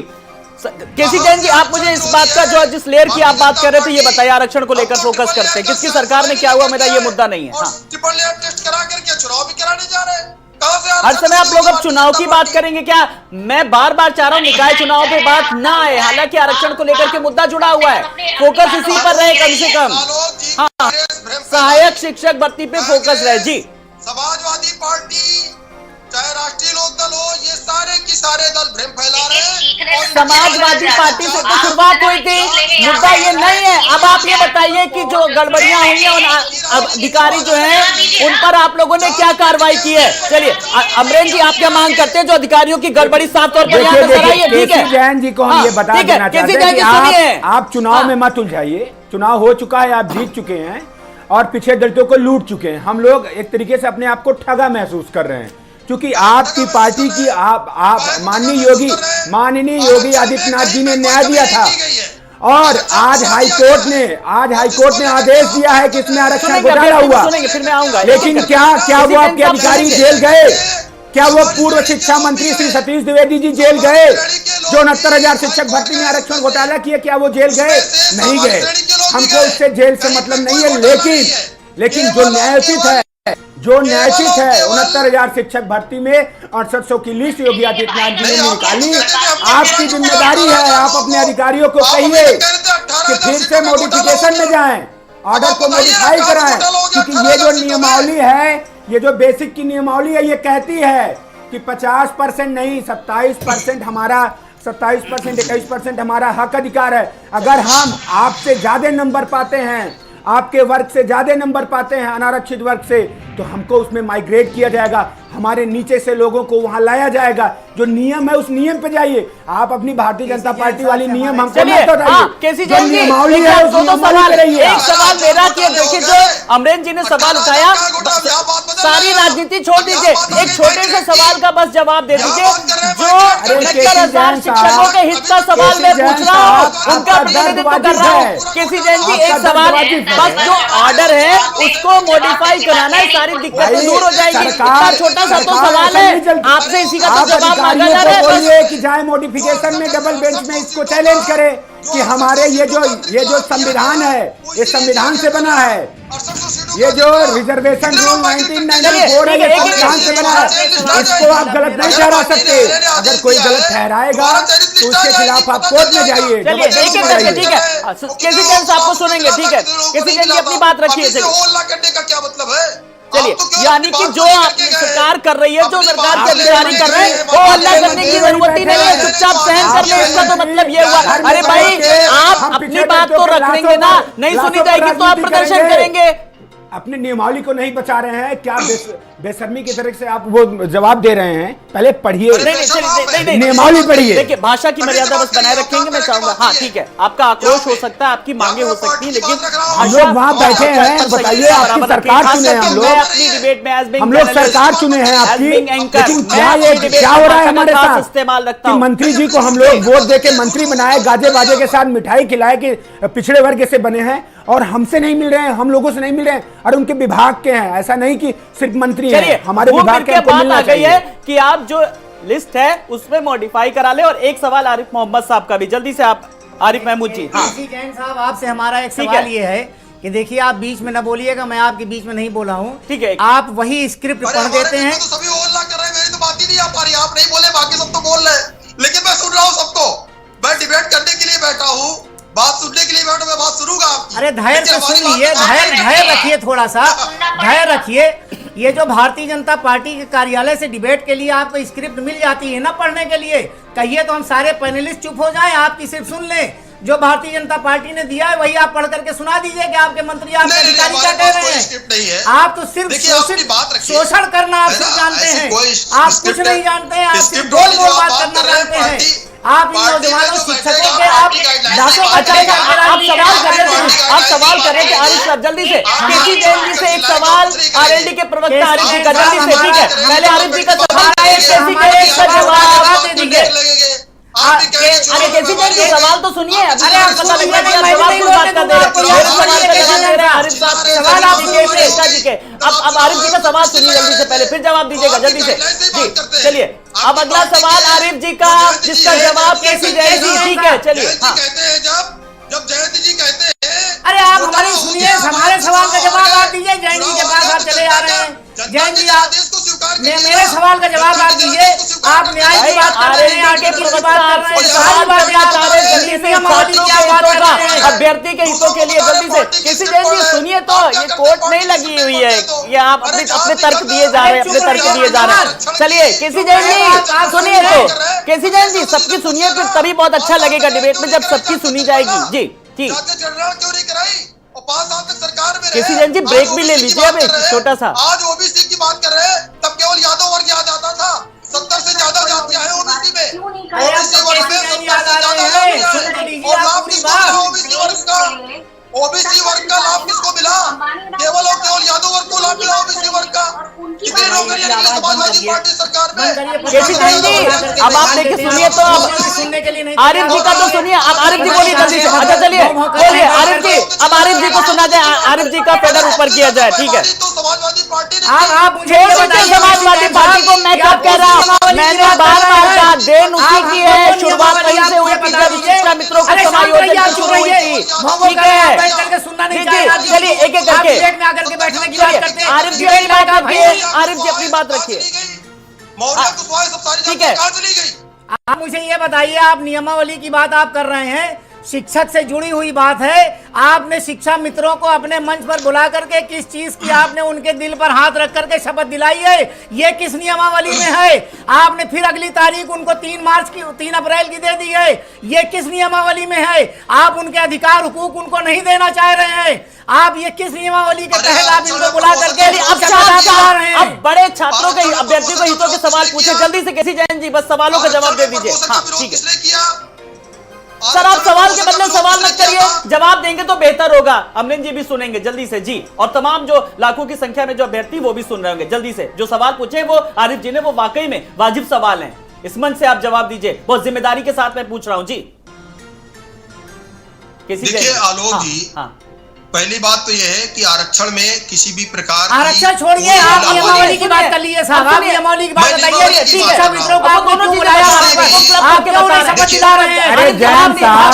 केसी जैन जी आप मुझे इस बात का जो जिस लेयर की आप बात कर रहे थे ये बताइए, आरक्षण को लेकर फोकस करते हैं, किसकी सरकार में क्या हुआ, मेरा ये मुद्दा नहीं है। हाँ ट्रिपल ईयर टेस्ट करा करके चुनाव भी कराने जा रहे हैं। कहाँ से हर समय आप लोग अब चुनाव की बात करेंगे क्या? मैं बार बार चाह रहा हूं निकाय चुनाव पे बात ना आए, हालांकि आरक्षण को लेकर के मुद्दा जुड़ा हुआ है, फोकस इसी पर रहे कम से कम। हाँ सहायक शिक्षक भर्ती पे फोकस रहे जी। समाजवादी पार्टी चाहे राष्ट्रीय लोक दल हो, ये सारे की सारे दल भ्रम फैला रहे हैं। समाजवादी पार्टी से तो शुरुआत हुई थी, मुद्दा ये नहीं है। अब आप ये बताइए कि जो गड़बड़ियां हुई हैं उन अधिकारी जो हैं उन पर आप लोगों ने क्या कार्रवाई की है? चलिए अमरेंद्र जी आप क्या मांग करते हैं जो अधिकारियों की गड़बड़ी साफ तौर पर यहाँ नजर आई है? ठीक है जैन जी को हम ये बता देना चाहते हैं कि आप चुनाव में मत उलझाइए। चुनाव हो चुका है, आप जीत चुके हैं और पिछले दलितों को लूट चुके हैं। हम लोग एक तरीके से अपने आप को ठगा महसूस कर रहे हैं क्योंकि आपकी पार्टी की आप माननीय योगी आदित्यनाथ जी ने न्याय दिया था और आज हाईकोर्ट ने आदेश दिया है कि इसमें आरक्षण घोटाला हुआ। फिर मैं आऊंगा। लेकिन क्या वो आपके अधिकारी जेल गए? क्या वो पूर्व शिक्षा मंत्री श्री सतीश द्विवेदी जी जेल गए जो 69,000 शिक्षक भर्ती में आरक्षण घोटाला किए? क्या वो जेल गए? नहीं गए। हमको उससे जेल से मतलब नहीं है, लेकिन जो न्यायोचित है 69,000 शिक्षक भर्ती में 6800 की लिस्ट योगी आदित्यनाथ जी ने निकाली। आपकी जिम्मेदारी है, आप अपने अधिकारियों को कहिए कि फिर से मॉडिफिकेशन में जाएं, ऑर्डर को मॉडिफाई कराएं, क्योंकि ये जो नियमावली है, ये जो बेसिक की नियमावली है, ये कहती है कि 50% नहीं 27% हमारा 21% हमारा हक अधिकार है। अगर हम आपसे ज्यादा नंबर पाते हैं, आपके वर्ग से ज्यादा नंबर पाते हैं अनारक्षित वर्ग से, तो हमको उसमें माइग्रेट किया जाएगा, हमारे नीचे से लोगों को वहां लाया जाएगा। जो नियम है उस नियम पे जाइए। आप अपनी भारतीय जनता पार्टी वाली नियम हमको मत बताइए। नियमावली है उस नियमावली पे रहिए। एक सवाल मेरा कि देखिए जो अमरेंद्र जी ने सवाल उठाया, सारी राजनीति छोड़ दीजिए, एक छोटे से सवाल का बस जवाब दे दीजिए। जो 69,000 शिक्षकों के हित का सवाल मैं पूछ रहा हूँ, उनका प्रतिनिधित्व कर रहा हूँ। केसी जैन जी एक सवाल, बस जो ऑर्डर है उसको मॉडिफाई कराना है, सारी दिक्कतें दूर हो जाएगी। इतना छोटा सा तो सवाल है, आपसे इसी का तो जवाब मांगा जा रहा है। बोलिए कि जाए मॉडिफिकेशन में डबल बेंच में इसको चैलेंज करे कि हमारे ये जो संविधान है, ये संविधान से बना है। ये जो रिजर्वेशन रूल 1994 है, ये संविधान से बना है। इसको आप गलत नहीं ठहरा सकते। अगर कोई गलत ठहराएगा तो उसके खिलाफ आप कोर्ट में जाइए। चलिए ठीक है केसी जैन साहब को सुनेंगे, ठीक है केसी जैन जी अपनी बात रखिए। करने का क्या मतलब है? चलिए यानी कि जो सरकार कर रही है, जो सरकार के अधिकारी कर रहे हैं, वो हल्ला करने की जरूरत ही नहीं है, चुपचाप सहन कर ले। इसका तो मतलब ये हुआ, अरे भाई आप अपनी बात तो रखेंगे ना, नहीं सुनी जाएगी तो आप प्रदर्शन करेंगे। अपने नियमावली को नहीं बचा रहे हैं क्या? बेशर्मी की तरह से आप वो जवाब दे रहे हैं। पहले पढ़िए, नियमावली पढ़िए। देखिए भाषा की मर्यादा बस बनाए रखेंगे, मैं चाहूंगा। हाँ ठीक है, आपका आक्रोश हो सकता है, आपकी मांगे हो सकती है, लेकिन हम लोग वहाँ बैठे हैं, बताइए आपकी सरकार चुने हैं हम लोग, अपनी डिबेट में हम लोग सरकार चुने हैं आपकी, लेकिन क्या हो रहा है हमारे साथ? इस्तेमाल रखता हूँ मंत्री जी को हम लोग वोट देके मंत्री बनाए, गाजे बाजे के साथ मिठाई खिलाए कि पिछड़े वर्ग से बने हैं, और हमसे नहीं मिल रहे हैं, हम लोगों से नहीं मिल रहे हैं, और उनके विभाग के हैं। ऐसा नहीं कि सिर्फ मंत्री हैं, हमारे विभाग के बात आ गई है कि आप जो लिस्ट है उसमें मॉडिफाई करा ले। और एक सवाल आरिफ मोहम्मद साहब का भी, जल्दी से आप आरिफ महमूद जी। केसी जैन साहब आपसे हमारा एक सवाल ये है कि देखिए आप बीच में न बोलिएगा, मैं आपके बीच में नहीं बोला हूँ। ठीक है। आप वही स्क्रिप्ट पढ़ देते हैं। तो सभी हल्ला कर रहे हैं, मेरी तो बात ही नहीं आ पा रही। आप नहीं बोले, बाकी सब तो बोल रहे हैं, लेकिन मैं सुन रहा हूँ सबको। मैं डिबेट करने के लिए बैठा हूँ, बात सुनने के लिए बैठा, मैं बात सुनूंगा आपकी। अरे धैर्य से सुन लीजिए, धैर्य रखिए, थोड़ा सा धैर्य रखिए। ये जो भारतीय जनता पार्टी के कार्यालय से डिबेट के लिए आपको स्क्रिप्ट मिल जाती है ना पढ़ने के लिए, कहिए तो हम सारे पैनलिस्ट चुप हो जाएं, आपकी सिर्फ सुन लें। जो भारतीय जनता पार्टी ने दिया है वही आप पढ़ करके सुना दीजिए कि आपके मंत्री, आपके अधिकारी क्या कह रहे हैं। आप तो सिर्फ शोषण करना आप सिर्फ जानते हैं, आप कुछ नहीं जानते हैं, आप सिर्फ गोल गोल बात करना जानते हैं। आप इन नौजवानों शिक्षकों के आप सवाल कर रहे थे आरिफ साहब, जल्दी से केसी जैन जी से एक सवाल, आरएलडी के प्रवक्ता आरिफ जी का, जल्दी से। ठीक है, पहले आरिफ जी का सवाल है, केसी जैन का जवाब दीजिए। अरे केसी जैन जी सवाल तो सुनिए, अरे आप पता लग गया कि जवाब को बात कर दे रहे हैं आरिफ साहब। सवाल आप जी के, अब आरिफ जी का सवाल सुनिए जल्दी से, पहले फिर जवाब दीजिएगा जल्दी से जी। चलिए अब अगला सवाल आरिफ जी का, जिसका जवाब केसी जैन जी। ठीक है, चलिए। जब जयंत जी कहते हैं, अरे आप हमारी सुनिए, हमारे सवाल का जवाब आप दीजिए। जैन जी के पास आप चले आ रहे हैं। जैन जी आप मेरे सवाल का जवाब आप दीजिए। आप न्याय की बात कर रहे हैं, आगे की बात कर रहे हैं, अभ्यर्थी के हितों के लिए जल्दी से। केसी जैन जी सुनिए तो, ये कोर्ट नहीं लगी हुई है, ये आप अपने तर्क दिए जा रहे हैं, अपने तर्क दिए जा रहे हैं। चलिए केसी जैन जी सुनिए तो, केसी जैन जी सबकी सुनिए, फिर तभी बहुत अच्छा लगेगा डिबेट में, जब सबकी सुनी जाएगी। जी ठीक। केसी जैन जी ब्रेक भी ले लीजिए अब एक छोटा सा। आज ओबीसी की बात कर रहे हैं, तब केवल यादव वर्ग याद आता था। 70 से ज्यादा जातियां हैं ओबीसी में, ओबीसी वर्ग में 70 से ज्यादा है। और लाभ किसको मिला ओबीसी वर्ग का? ओबीसी वर्ग का लाभ किसको मिला? केवल और केवल यादव वर्ग को लाभ मिला ओबीसी वर्ग का। कितनी नौकरियां निकली समाजवादी पार्टी सरकार में? केसी जैन जी अब आप देखिए सुनिए तो, अब आरिफ जी का तो सुनिए। अब आरिफ जी बोलिए जल्दी से। अच्छा चलिए बोलिए आरिफ जी, अब आरिफ जी को सुना जाए, आरिफ जी का फेडर ऊपर किया जाए। ठीक है, समाजवादी पार्टी ने समाजवादी पार्टी को मैं कब कह रहा हूँ, मैंने बार बार कहा देन उसी की है, शुरुआत वहीं से हुई थी जब शिक्षा मित्रों को समायोजन शुरू हुई थी। ठीक है, चलिए एक एक करके आरिफ जी अपनी बात रखिए, आरिफ जी अपनी बात रखिए। ठीक है, आप मुझे ये बताइए, आप नियमावली की बात आप कर रहे हैं, शिक्षक से जुड़ी हुई बात है। आपने शिक्षा मित्रों को अपने मंच पर बुला करके किस चीज की आपने उनके दिल पर हाथ रख करके शपथ दिलाई है? ये किस नियमावली में है? आपने फिर अगली तारीख उनको 3 अप्रैल की दे दी है, ये किस नियमावली में है? आप उनके अधिकार हुकूक उनको नहीं देना चाह रहे हैं। आप ये किस नियमावली के तहत आप इनको बुला करके अब बड़े छात्रों के, अभ्यर्थियों के हितों के सवाल पूछे जल्दी से। केसी जैन जी बस सवालों का जवाब दे दीजिए। हाँ ठीक है सर, आप सवाल के बदले सवाल मत करिए, जवाब देंगे तो बेहतर होगा। अमरिन जी भी सुनेंगे जल्दी से जी, और तमाम जो लाखों की संख्या में जो अभ्यर्थी वो भी सुन रहे होंगे। जल्दी से जो सवाल पूछे वो आरिफ जी ने, वो वाकई में वाजिब सवाल हैं, इस मंच से आप जवाब दीजिए। बहुत जिम्मेदारी के साथ मैं पूछ रहा हूं जी। देखिए आलोक जी, पहली बात तो यह है कि आरक्षण में किसी भी प्रकार आरक्षण छोड़िए, आप नियमावली की बात कर लीजिए साहब, आप नियमावली की बात बताइए। शिक्षा मित्रों को आपने क्यों बुलाया? आप क्यों नहीं शपथ दिला रहे हैं? अरे जैन साहब,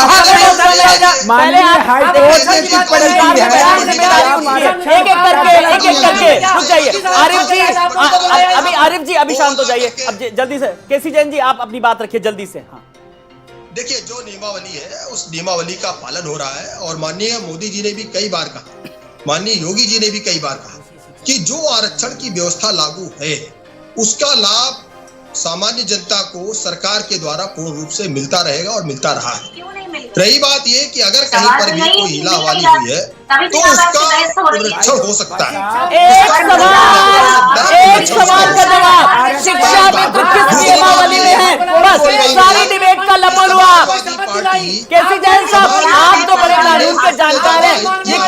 माननीय हाई कोर्ट ने टिप्पणी की है। एक एक करके रुक जाइए आरिफ जी, आरिफ जी अभी शांत हो जाइए। अब जल्दी से केसी जैन जी आप अपनी बात रखिए जल्दी से। हाँ देखिए, जो नियमावली है उस नियमावली का पालन हो रहा है, और माननीय मोदी जी ने भी कई बार कहा, माननीय योगी जी ने भी कई बार कहा कि जो आरक्षण की व्यवस्था लागू है उसका लाभ सामान्य जनता को सरकार के द्वारा पूर्ण रूप से मिलता रहेगा और मिलता रहा है। रही बात ये कि अगर कहीं पर भी कोई हिलावाली हुई है तो उसका पुनरीक्षण हो सकता है। एक सवाल का जवाब, शिक्षा मित्र किस नियमावली में है? बस सारी डिबेट का लपड़ हुआ। केसी जैन साहब आप तो बड़े कानून के जानकार हैं,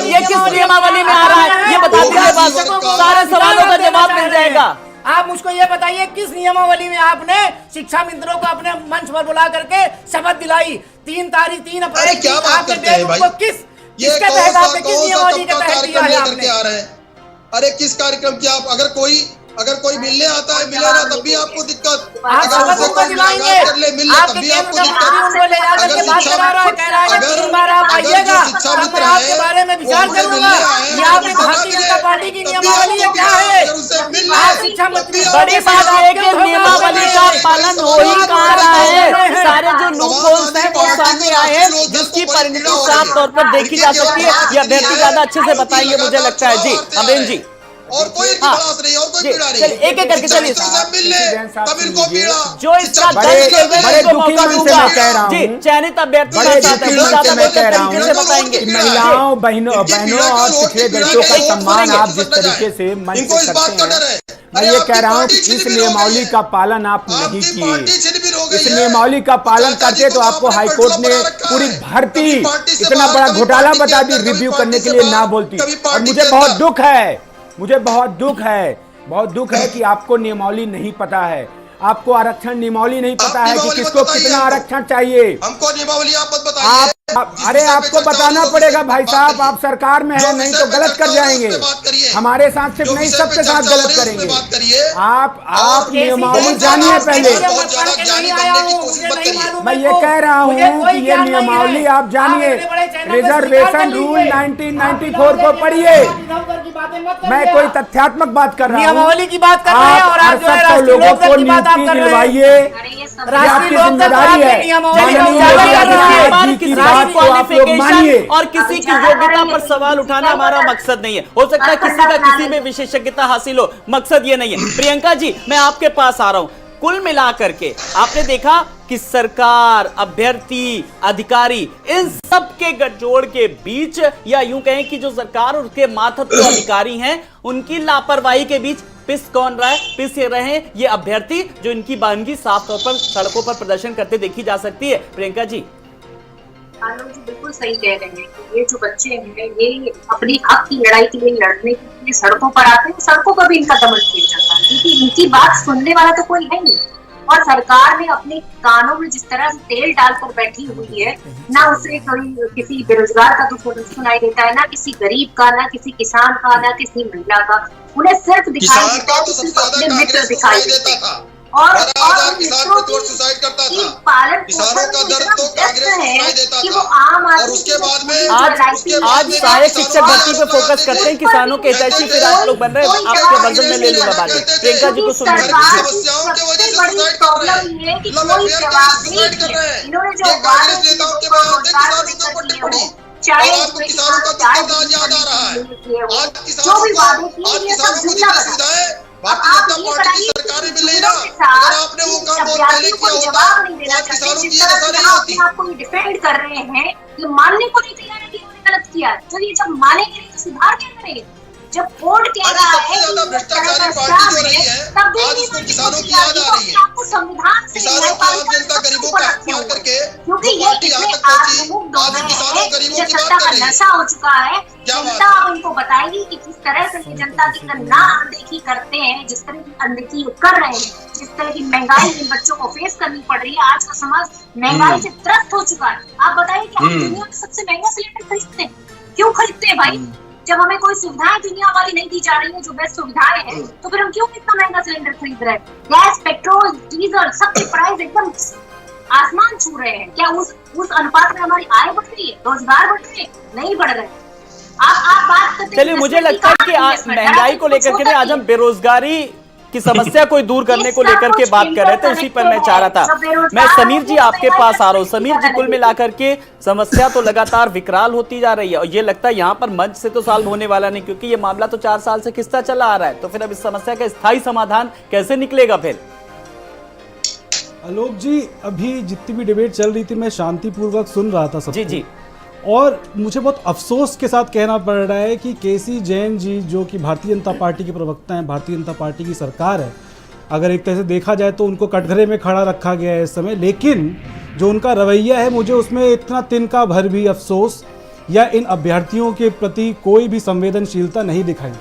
ये किस नियमावली में आ रहा है ये बता दीजिए, बस सारे सवालों का जवाब मिल जाएगा। आप मुझको ये बताइए, किस नियमावली में आपने शिक्षा मित्रों को अपने मंच पर बुला करके शपथ दिलाई? 3 अप्रैल की आपके डेट को किसके तहत आपने, किस नियमावली के तहत दिया है आपने? अरे किस कार्यक्रम की? आप अगर कोई मिलने आता है, मिले ना तब भी आपको दिक्कत। आप शपथ उनको दिलाएंगे, आपके केंद्र मंत्री उनको ले जाकर के बात करा रहा है, कह रहा है कि 3 बार आप आइएगा, मैं आपके बारे में विचार करूंगा। ये आपकी भारतीय जनता पार्टी की नियमावली है क्या है? आप शिक्षा मंत्री, बड़ी बात है कि नियमावली का पालन हो ही कहाँ रहा है। सारे जो लूपहोल्स हैं वो सामने आए हैं, जिसकी परिणति साफ तौर पर देखी जा सकती है। ये अभ्यर्थी ज्यादा अच्छे से बताएंगे मुझे लगता है। जी अमरेंद्र जी, और कोई खलास नहीं, और कोई पीड़ा नहीं। चलिए एक एक करके चलिए। तब इनको पीड़ा जो इसका दर्ज करने को मौका दूंगा। जी चयनित अभ्यर्थी बड़े दुखी मन से मैं कह रहा हूँ बताएंगे। कि महिलाओं बहनों और पिछड़े दलितों का सम्मान आप जिस तरीके से मंच इनको इस से बात का करते डर हैं, है। मैं ये कह रहा हूँ कि इस नियमावली का पालन आप नहीं किए। इस नियमावली का पालन करते तो आपको हाईकोर्ट ने पूरी भर्ती इतना बड़ा घोटाला बता दी, रिव्यू करने के लिए ना बोलती। और मुझे बहुत दुख है कि आपको नियमावली नहीं पता है, आपको आरक्षण नियमावली नहीं पता है कि किसको कितना आरक्षण चाहिए। हमको नियमावली आप मत बताइए। अरे आपको बताना पड़ेगा भाई साहब, आप सरकार में हैं, नहीं तो गलत कर जाएंगे। हमारे साथ सिर्फ नहीं, सबके साथ गलत करेंगे। आप नियमावली जानिए पहले। मैं ये कह रहा हूँ कि ये नियमावली आप जानिए। रिजर्वेशन रूल 1994 को पढ़िए। मैं कोई तथ्यात्मक बात कर रहा हूँ, नियमावली की बात कर रहे हैं और आप जो है राष्ट्रीय लोगों को लोकदल की बात आप नियुक्ति कर रहे हैं। दिलवाइए, राष्ट्रीय आपकी जिम्मेदारी है। क्वालिफिकेशन और किसी की योग्यता पर सवाल उठाना हमारा मकसद नहीं है। हो सकता है किसी का किसी में विशेषज्ञता हासिल हो, मकसद ये नहीं है। प्रियंका जी मैं आपके पास आ रहा हूं। कुल मिलाकर के आपने देखा कि सरकार, अभ्यर्थी, अधिकारी, इन सब के गठजोड़ के बीच, या यूं कहें कि जो सरकार और उसके मातहत अधिकारी हैं उनकी लापरवाही के बीच पिस कौन रहा है? पिस ये रहे ये अभ्यर्थी जो इनकी बानगी साफ तौर पर सड़कों पर प्रदर्शन करते देखी जा सकती है। प्रियंका जी आलोक जी बिल्कुल सही कह रहे हैं कि ये जो बच्चे हैं ये अपनी हक की लड़ाई के लिए लड़ने के लिए सड़कों पर आते हैं। सड़कों पर भी इनका दमन किया जाता है क्योंकि इनकी बात सुनने वाला तो कोई है नहीं। और सरकार ने अपने कानों में जिस तरह से तेल डालकर बैठी हुई है, ना उसे कोई किसी बेरोजगार का दुख सुनाई देता है, ना किसी गरीब का, ना किसी किसान का, ना किसी महिला का। उन्हें सिर्फ दिखाई देता है, सिर्फ अपने मित्र दिखाई देते हैं। और मित्रों की पालन किसानों का दर्द तो कांग्रेस सुनाई देता कि वो था। आम और आदमी उसके बाद में आज सहायक शिक्षक भर्ती पे फोकस करते हैं, किसानों के हितैषी फिर आप लोग बन रहे हैं। आपके वर्जन में ले लूंगा बाद में। प्रियंका जी को सुनना समस्याओं की वजह से सुसाइड कर रहे हैं। सुसाइड कर रहे हैं। ये कांग्रेस नेताओं के बयान थे, किसानों के ऊपर टिप्पणी। और आपको किसानों का दुख आज याद आ रहा है। आज किसानों को जितनी सुविधाएं भारतीय जनता पार्टी की सरकारें मिल रही ना, अगर आपने वो काम बहुत पहले किया होता तो आज किसानों की ये दशा नहीं होती। आपको डिफेंड कर रहे हैं, ये मानने को नहीं तैयार है कि उन्होंने गलत किया। तो ये जब मानेंगे नहीं तो सुधार क्या करेंगे? जब कोर्ट कह रहा है सबसे ज्यादा भ्रष्टाचारी पार्टी जो रही है, आज उसको किसानों की याद आ रही है। आपको संविधान से किसानों को आम जनता गरीबों का हक मार करके क्योंकि जो ये पार्टी यहाँ तक पहुंची, आज वो किसानों गरीबों की बात सत्ता कर का रही है। नशा हो चुका है। क्या बात जनता अब इनको बताएगी कि किस तरह से ये जनता की ना अनदेखी करते हैं, जिस तरह की अनदेखी कर रहे हैं, जिस तरह की महंगाई इन बच्चों को फेस करनी पड़ रही है। आज का समाज महंगाई से त्रस्त हो चुका है। आप बताइए कि हम दुनिया में सबसे महंगा सिलेंडर खरीदते हैं, क्यों खरीदते हैं भाई? जब हमें कोई सुविधाएं दुनिया वाली नहीं दी जा रही है, जो बेस्ट सुविधाएं हैं, तो फिर हम क्यों इतना महंगा सिलेंडर खरीद रहे हैं? गैस, पेट्रोल, डीजल सबके प्राइस एकदम आसमान छू रहे हैं। क्या उस अनुपात में हमारी आय बढ़ रही है, रोजगार बढ़ रहे हैं? नहीं बढ़ रहे। आप बात करते हैं। चलिए मुझे लगता है कि आज महंगाई को लेकर के आज हम बेरोजगारी की समस्या को दूर करने को लेकर के बात कर रहे थे, उसी पर मैं चाह रहा था। मैं समीर जी आपके पास आ रहा हूँ। समीर जी कुल मिलाकर के समस्या तो लगातार विकराल होती जा रही है और ये लगता है यहाँ पर मंच से तो सॉल्व होने वाला नहीं, क्योंकि ये मामला तो 4 साल से खिसता चला आ रहा है। तो फिर अब इस समस्या का स्थायी समाधान कैसे निकलेगा फिर? आलोक जी अभी जितनी भी डिबेट चल रही थी मैं शांतिपूर्वक सुन रहा था सब। जी जी। और मुझे बहुत अफसोस के साथ कहना पड़ रहा है कि केसी जैन जी जो कि भारतीय जनता पार्टी के प्रवक्ता हैं, भारतीय जनता पार्टी की सरकार है, अगर एक तरह से देखा जाए तो उनको कटघरे में खड़ा रखा गया है इस समय। लेकिन जो उनका रवैया है, मुझे उसमें इतना तिनका भर भी अफसोस या इन अभ्यर्थियों के प्रति कोई भी संवेदनशीलता नहीं दिखाई दी।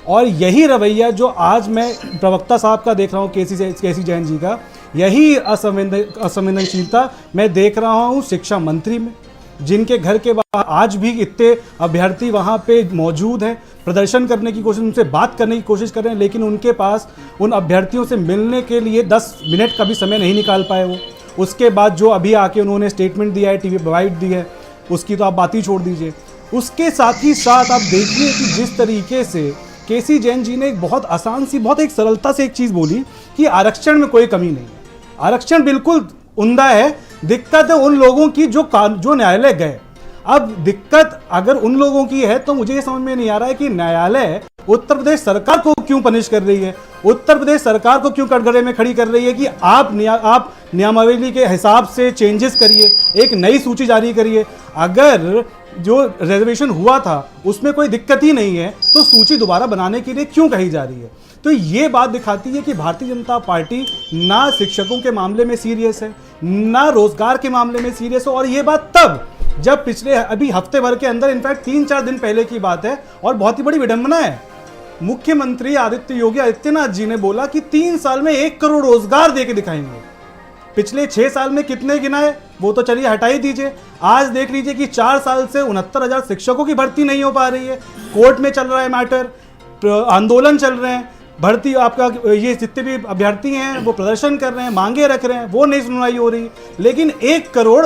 और यही रवैया जो आज मैं प्रवक्ता साहब का देख रहा हूँ, केसी जैन जी का, यही असंवेदनशीलता मैं देख रहा हूँ शिक्षा मंत्री में, जिनके घर के बाहर आज भी इतने अभ्यर्थी वहाँ पे मौजूद हैं, प्रदर्शन करने की कोशिश, उनसे बात करने की कोशिश कर रहे हैं, लेकिन उनके पास उन अभ्यर्थियों से मिलने के लिए 10 मिनट का भी समय नहीं निकाल पाए वो। उसके बाद जो अभी आके उन्होंने स्टेटमेंट दिया है, टीवी बाइट दी है, उसकी तो आप बात ही छोड़ दीजिए। उसके साथ ही साथ आप देखिए कि जिस तरीके से केसी जैन जी ने एक बहुत आसान सी, बहुत एक सरलता से एक चीज़ बोली कि आरक्षण में कोई कमी नहीं है, आरक्षण बिल्कुल उम्दा है, दिक्कत है उन लोगों की जो न्यायालय गए। अब दिक्कत अगर उन लोगों की है तो मुझे ये समझ में नहीं आ रहा है कि न्यायालय उत्तर प्रदेश सरकार को क्यों पनिश कर रही है, उत्तर प्रदेश सरकार को क्यों कटघरे में खड़ी कर रही है कि आप नियमावली के हिसाब से चेंजेस करिए, एक नई सूची जारी करिए। अगर जो रिजर्वेशन हुआ था उसमें कोई दिक्कत ही नहीं है तो सूची दोबारा बनाने के लिए क्यों कही जा रही है? तो ये बात दिखाती है कि भारतीय जनता पार्टी ना शिक्षकों के मामले में सीरियस है, ना रोजगार के मामले में सीरियस है। और ये बात तब जब पिछले अभी हफ्ते भर के अंदर, इनफैक्ट 3-4 दिन पहले की बात है, और बहुत ही बड़ी विडंबना है, मुख्यमंत्री योगी आदित्यनाथ जी ने बोला कि 3 साल में 1 करोड़ रोजगार देके दिखाएंगे। पिछले 6 साल में कितने गिनाए वो तो चलिए हटा ही दीजिए, आज देख लीजिए कि 4 साल से 69,000 शिक्षकों की भर्ती नहीं हो पा रही है, कोर्ट में चल रहा है मैटर, आंदोलन चल रहे हैं, भर्ती आपका ये जितने भी अभ्यर्थी हैं वो प्रदर्शन कर रहे हैं, मांगे रख रहे हैं, वो नहीं सुनवाई हो रही। लेकिन 1 करोड़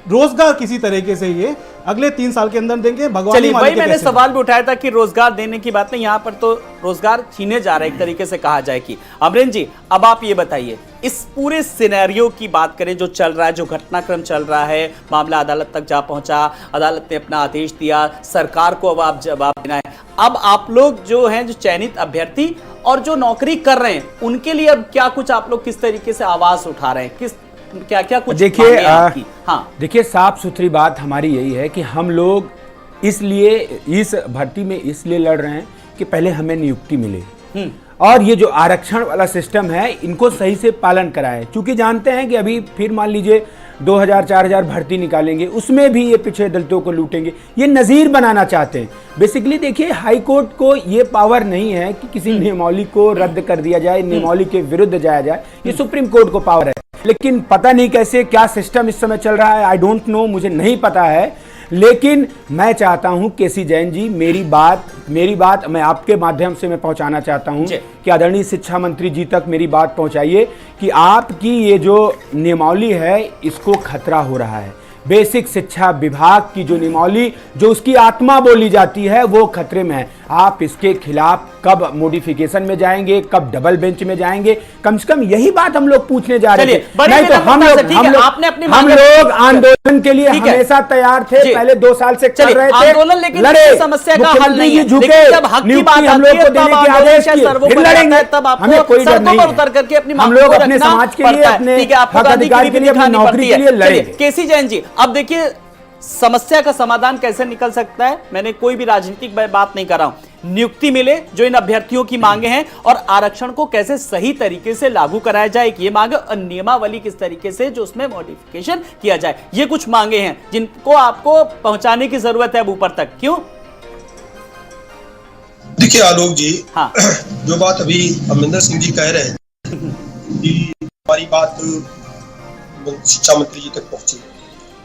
रोजगार किसी तरीके से ये अगले 3 साल के अंदर देंगे। भगवान चलिए, वही मैंने सवाल भी उठाया था कि रोजगार देने की बात नहीं, यहाँ पर तो रोजगार छीने जा रहे, एक तरीके से कहा जाए कि। अमरेंद्र जी, अब आप ये बताइए, इस पूरे सिनेरियो की बात करें जो चल रहा है, जो घटनाक्रम चल रहा है, मामला अदालत तक जा पहुंचा, अदालत ने अपना आदेश दिया, सरकार को अब आप जवाब देना है। अब आप लोग जो हैं, जो चयनित अभ्यर्थी और जो नौकरी कर रहे हैं, उनके लिए अब क्या कुछ आप लोग किस तरीके से आवाज उठा रहे हैं, क्या क्या कुछ? देखिए, हाँ, देखिए, साफ सुथरी बात हमारी यही है कि हम लोग इसलिए इस भर्ती में इसलिए लड़ रहे हैं कि पहले हमें नियुक्ति मिले और ये जो आरक्षण वाला सिस्टम है इनको सही से पालन कराएं, क्योंकि जानते हैं कि अभी फिर मान लीजिए 2000-4000 भर्ती निकालेंगे, उसमें भी ये पिछड़े दलितों को लूटेंगे, ये नज़ीर बनाना चाहते हैं। बेसिकली देखिए, हाई कोर्ट को ये पावर नहीं है कि किसी नियमावली को रद्द कर दिया जाए, नियमावली के विरुद्ध जाया जाए, ये सुप्रीम कोर्ट को पावर है। लेकिन पता नहीं कैसे क्या सिस्टम इस समय चल रहा है, आई डोंट नो, मुझे नहीं पता है। लेकिन मैं चाहता हूं केसी जैन जी, मेरी बात मैं आपके माध्यम से मैं पहुंचाना चाहता हूं कि आदरणीय शिक्षा मंत्री जी तक मेरी बात पहुंचाइए कि आपकी ये जो नियमावली है इसको खतरा हो रहा है। बेसिक शिक्षा विभाग की जो नियमावली, जो उसकी आत्मा बोली जाती है, वो खतरे में है। आप इसके खिलाफ कब मॉडिफिकेशन में जाएंगे, कब डबल बेंच में जाएंगे, कम से कम यही बात हम लोग पूछने जा रहे थे। नहीं तो हम लोग आंदोलन के लिए हमेशा तैयार थे, पहले 2 साल से कर रहे थे, आंदोलन, लेकिन लड़े, समस्या का हल नहीं है। झुके, जब हक की बात हम लोग को आती है, देने के आदेश किए, फिर लड़ेंगे, तब हमें कोई डर नहीं उतर करके अपनी है। हम लोग अपने समाज के लिए, अपने हक अधिकार के लिए, अपनी नौकरी के लिए लड़े। केसी जैन जी, अब देखिए समस्या का समाधान कैसे निकल सकता है, मैंने कोई भी राजनीतिक बात नहीं कर रहा हूं। नियुक्ति मिले जो इन अभ्यर्थियों की मांगे हैं, और आरक्षण को कैसे सही तरीके से लागू कराया जाए कि ये मांगे, और नियमावली किस तरीके से जो उसमें मॉडिफिकेशन किया जाए, ये कुछ मांगे हैं जिनको आपको पहुंचाने की जरूरत है अब ऊपर तक। क्यों? देखिए आलोक जी, हाँ, जो बात अभी अमरिंदर सिंह जी कह रहे हैं कि हमारी बात शिक्षा मंत्री जी तक पहुंची।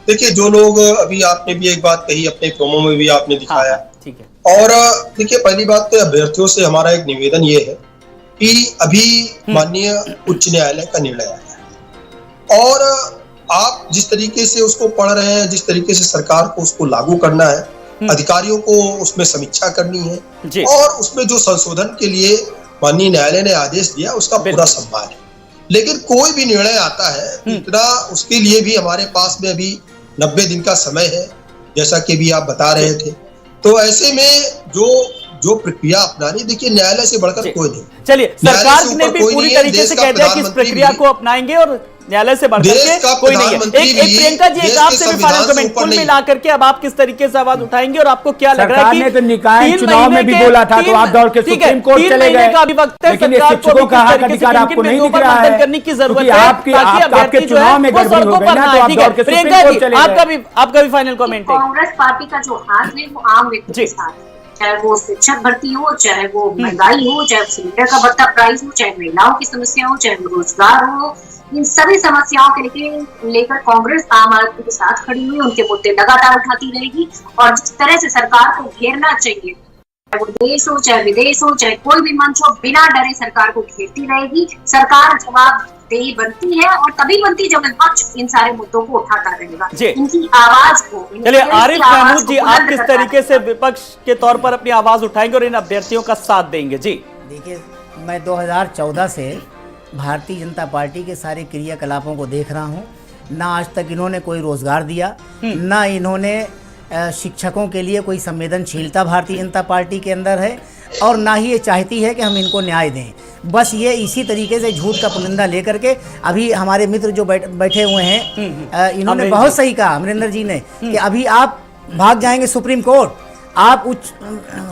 देखिए, जो लोग अभी आपने भी एक बात कही, अपने प्रोमो में भी आपने दिखाया, ठीक है। और देखिए, पहली बात तो अभ्यर्थियों से हमारा एक निवेदन ये है कि अभी माननीय उच्च न्यायालय का निर्णय आया है और आप जिस तरीके से उसको पढ़ रहे हैं, जिस तरीके से सरकार को उसको लागू करना है, अधिकारियों को उसमें समीक्षा करनी है और उसमें जो संशोधन के लिए माननीय न्यायालय ने आदेश दिया उसका पूरा सम्मान है। लेकिन कोई भी निर्णय आता है इतना, उसके लिए भी हमारे पास में अभी 90 दिन का समय है, जैसा कि भी आप बता रहे थे। तो ऐसे में जो प्रक्रिया अपनानी, देखिए न्यायालय से बढ़कर कोई नहीं। चलिए, सरकार ने भी पूरी तरीके से कह दिया कि इस प्रक्रिया को अपनाएंगे और न्यायालय से बढ़कर के कोई नहीं है। एक प्रियंका जी, एक आपसे भी फाइनल कमेंट, कुल मिला करके अब आप किस तरीके से आवाज उठाएंगे और आपको क्या लग रहा है कि सरकार ने तो निकाय चुनाव में भी बोला था, तो आप दौड़ के सुप्रीम कोर्ट चले गए, लेकिन ये शिक्षकों का हक अधिकार आपको नहीं दिख रहा है, करने की जरूरत है आपके चुनाव में गड़बड़ी हो गई ना, तो आप दौड़ के सुप्रीम कोर्ट चले गए। आपका भी फाइनल कमेंट है। कांग्रेस पार्टी का जो हाथ है वो आम व्यक्ति के साथ, चाहे वो शिक्षक भर्ती हो, चाहे वो महंगाई हो, चाहे सिलेंडर का बढ़ता प्राइस हो, चाहे महिलाओं की समस्या हो, चाहे वो रोजगार हो, इन सभी समस्याओं के लेकर कांग्रेस आम आदमी के साथ खड़ी हुई, उनके मुद्दे लगातार उठाती रहेगी और जिस तरह से सरकार को घेरना चाहिए चाहे वो देश हो चाहे विदेश हो चाहे कोई भी मंच हो, बिना डरे सरकार को घेरती रहेगी। सरकार जवाबदेही बनती है और तभी बनती जब विपक्ष इन सारे मुद्दों को उठाता रहेगा, इनकी आवाज को। चलिए आरिफ महमूद जी, आप किस तरीके से विपक्ष के तौर पर अपनी आवाज उठाएंगे और इन अभ्यर्थियों का साथ देंगे? जी देखिए, मैं 2014 से भारतीय जनता पार्टी के सारे क्रियाकलापों को देख रहा हूँ। ना आज तक इन्होंने कोई रोजगार दिया, ना इन्होंने शिक्षकों के लिए कोई संवेदनशीलता भारतीय जनता पार्टी के अंदर है, और ना ही ये चाहती है कि हम इनको न्याय दें। बस ये इसी तरीके से झूठ का पुलिंदा लेकर के, अभी हमारे मित्र जो बैठे हुए हैं, इन्होंने बहुत सही कहा, अमरिंदर जी ने, कि अभी आप भाग जाएंगे सुप्रीम कोर्ट, आप उच्च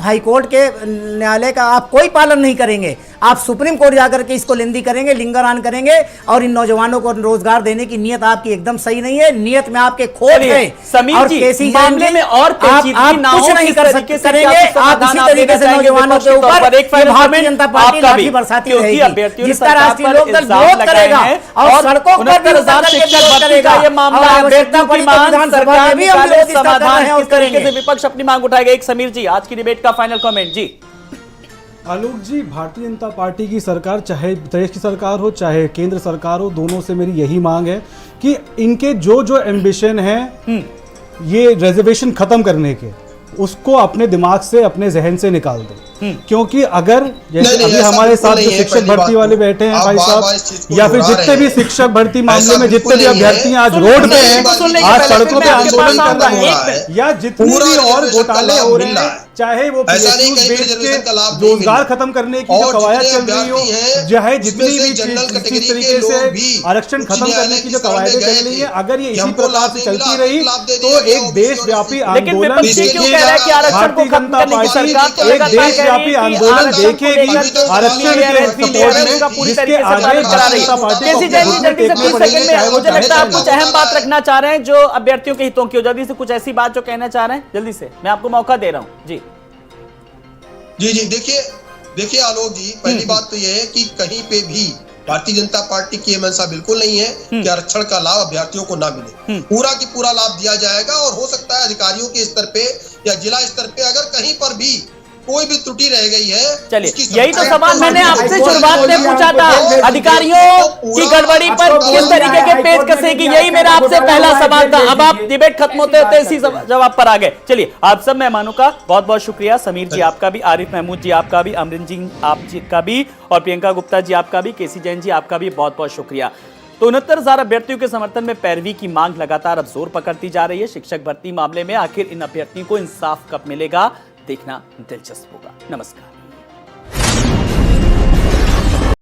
हाई कोर्ट के न्यायालय का आप कोई पालन नहीं करेंगे, आप सुप्रीम कोर्ट जाकर के इसको लेंदी करेंगे, लिंगर ऑन करेंगे, और इन नौजवानों को रोजगार देने की नियत आपकी एकदम सही नहीं है। नियत में आपके खोट है। समीर जी, मामले में और आप कुछ नहीं कर सकते करेंगे, आप इसी तरीके से नौजवानों के ऊपर भारतीय जनता पार्टी लाठी बरसाती रहेगी, जिसका राष्ट्रीय लोकदल विरोध करेगा और सड़कों पर भी उतर करके विरोध करेगा। ये मामला है, विधानसभा में भी हम विरोध समाधान है और किस तरीके से करेंगे। विपक्ष अपनी मांग उठाएगा। एक समीर जी, आज की डिबेट का फाइनल कमेंट। जी आलोक जी, भारतीय जनता पार्टी की सरकार, चाहे देश की सरकार हो चाहे केंद्र सरकार हो, दोनों से मेरी यही मांग है कि इनके जो जो एम्बिशन है ये रिजर्वेशन खत्म करने के, उसको अपने दिमाग से, अपने जहन से निकाल दो। क्योंकि अगर जैसे अभी हमारे साथ जो शिक्षक भर्ती वाले बैठे हैं भाई साहब, या फिर जितने भी शिक्षक भर्ती मामले में जितने भी अभ्यर्थी आज रोड पे हैं, आज सड़कों पे आंदोलन कर रहे हैं, या जितने भी और घोटाले हो रहे हैं, चाहे वो PSUs बेच के रोजगार खत्म करने की जो कवायद चल रही हो, चाहे जितनी भी इसी तरीके से आरक्षण खत्म करने की जो कवायदें चल रही है, अगर ये इसी प्रकार से चलती रही तो एक देशव्यापी आंदोलन भारतीय जनता पार्टी एक देशव्यापी आंदोलन देखेगी आरक्षण के सपोर्ट में, जिसके आगे भारतीय जनता पार्टी को देखने पड़ेंगे। मुझे लगता है आप कुछ अहम बात रखना चाह रहे हैं जो अभ्यर्थियों के हितों की हो। जल्दी से कुछ ऐसी बात जो कहना चाह रहे हैं, जल्दी से, मैं आपको मौका दे रहा हूं। जी जी देखिए आलोक जी, पहली बात तो यह है कि कहीं पे भी भारतीय जनता पार्टी की मंशा बिल्कुल नहीं है कि आरक्षण का लाभ अभ्यर्थियों को ना मिले। पूरा की पूरा लाभ दिया जाएगा, और हो सकता है अधिकारियों के स्तर पे या जिला स्तर पे अगर कहीं पर भी कोई भी त्रुटि रह गई है। चलिए, यही तो सवाल मैंने आपसे शुरुआत में पूछा था, अधिकारियों की गड़बड़ी पर किस तरीके के पेच कसेगी, यही मेरा आपसे पहला सवाल था। अब आप डिबेट खत्म होते होते इसी जवाब पर आ गए। चलिए, आप सब मेहमानों का बहुत बहुत शुक्रिया। समीर जी आपका भी, आरिफ महमूद जी आपका भी, अमरिंदर जी आप जी का भी, और प्रियंका गुप्ता जी आपका भी, केसी जैन जी आपका भी बहुत बहुत शुक्रिया। तो 69,000 अभ्यर्थियों के समर्थन में पैरवी की मांग लगातार अब जोर पकड़ती जा रही है। शिक्षक भर्ती मामले में आखिर इन अभ्यर्थियों को इंसाफ कब मिलेगा, देखना दिलचस्प होगा। नमस्कार।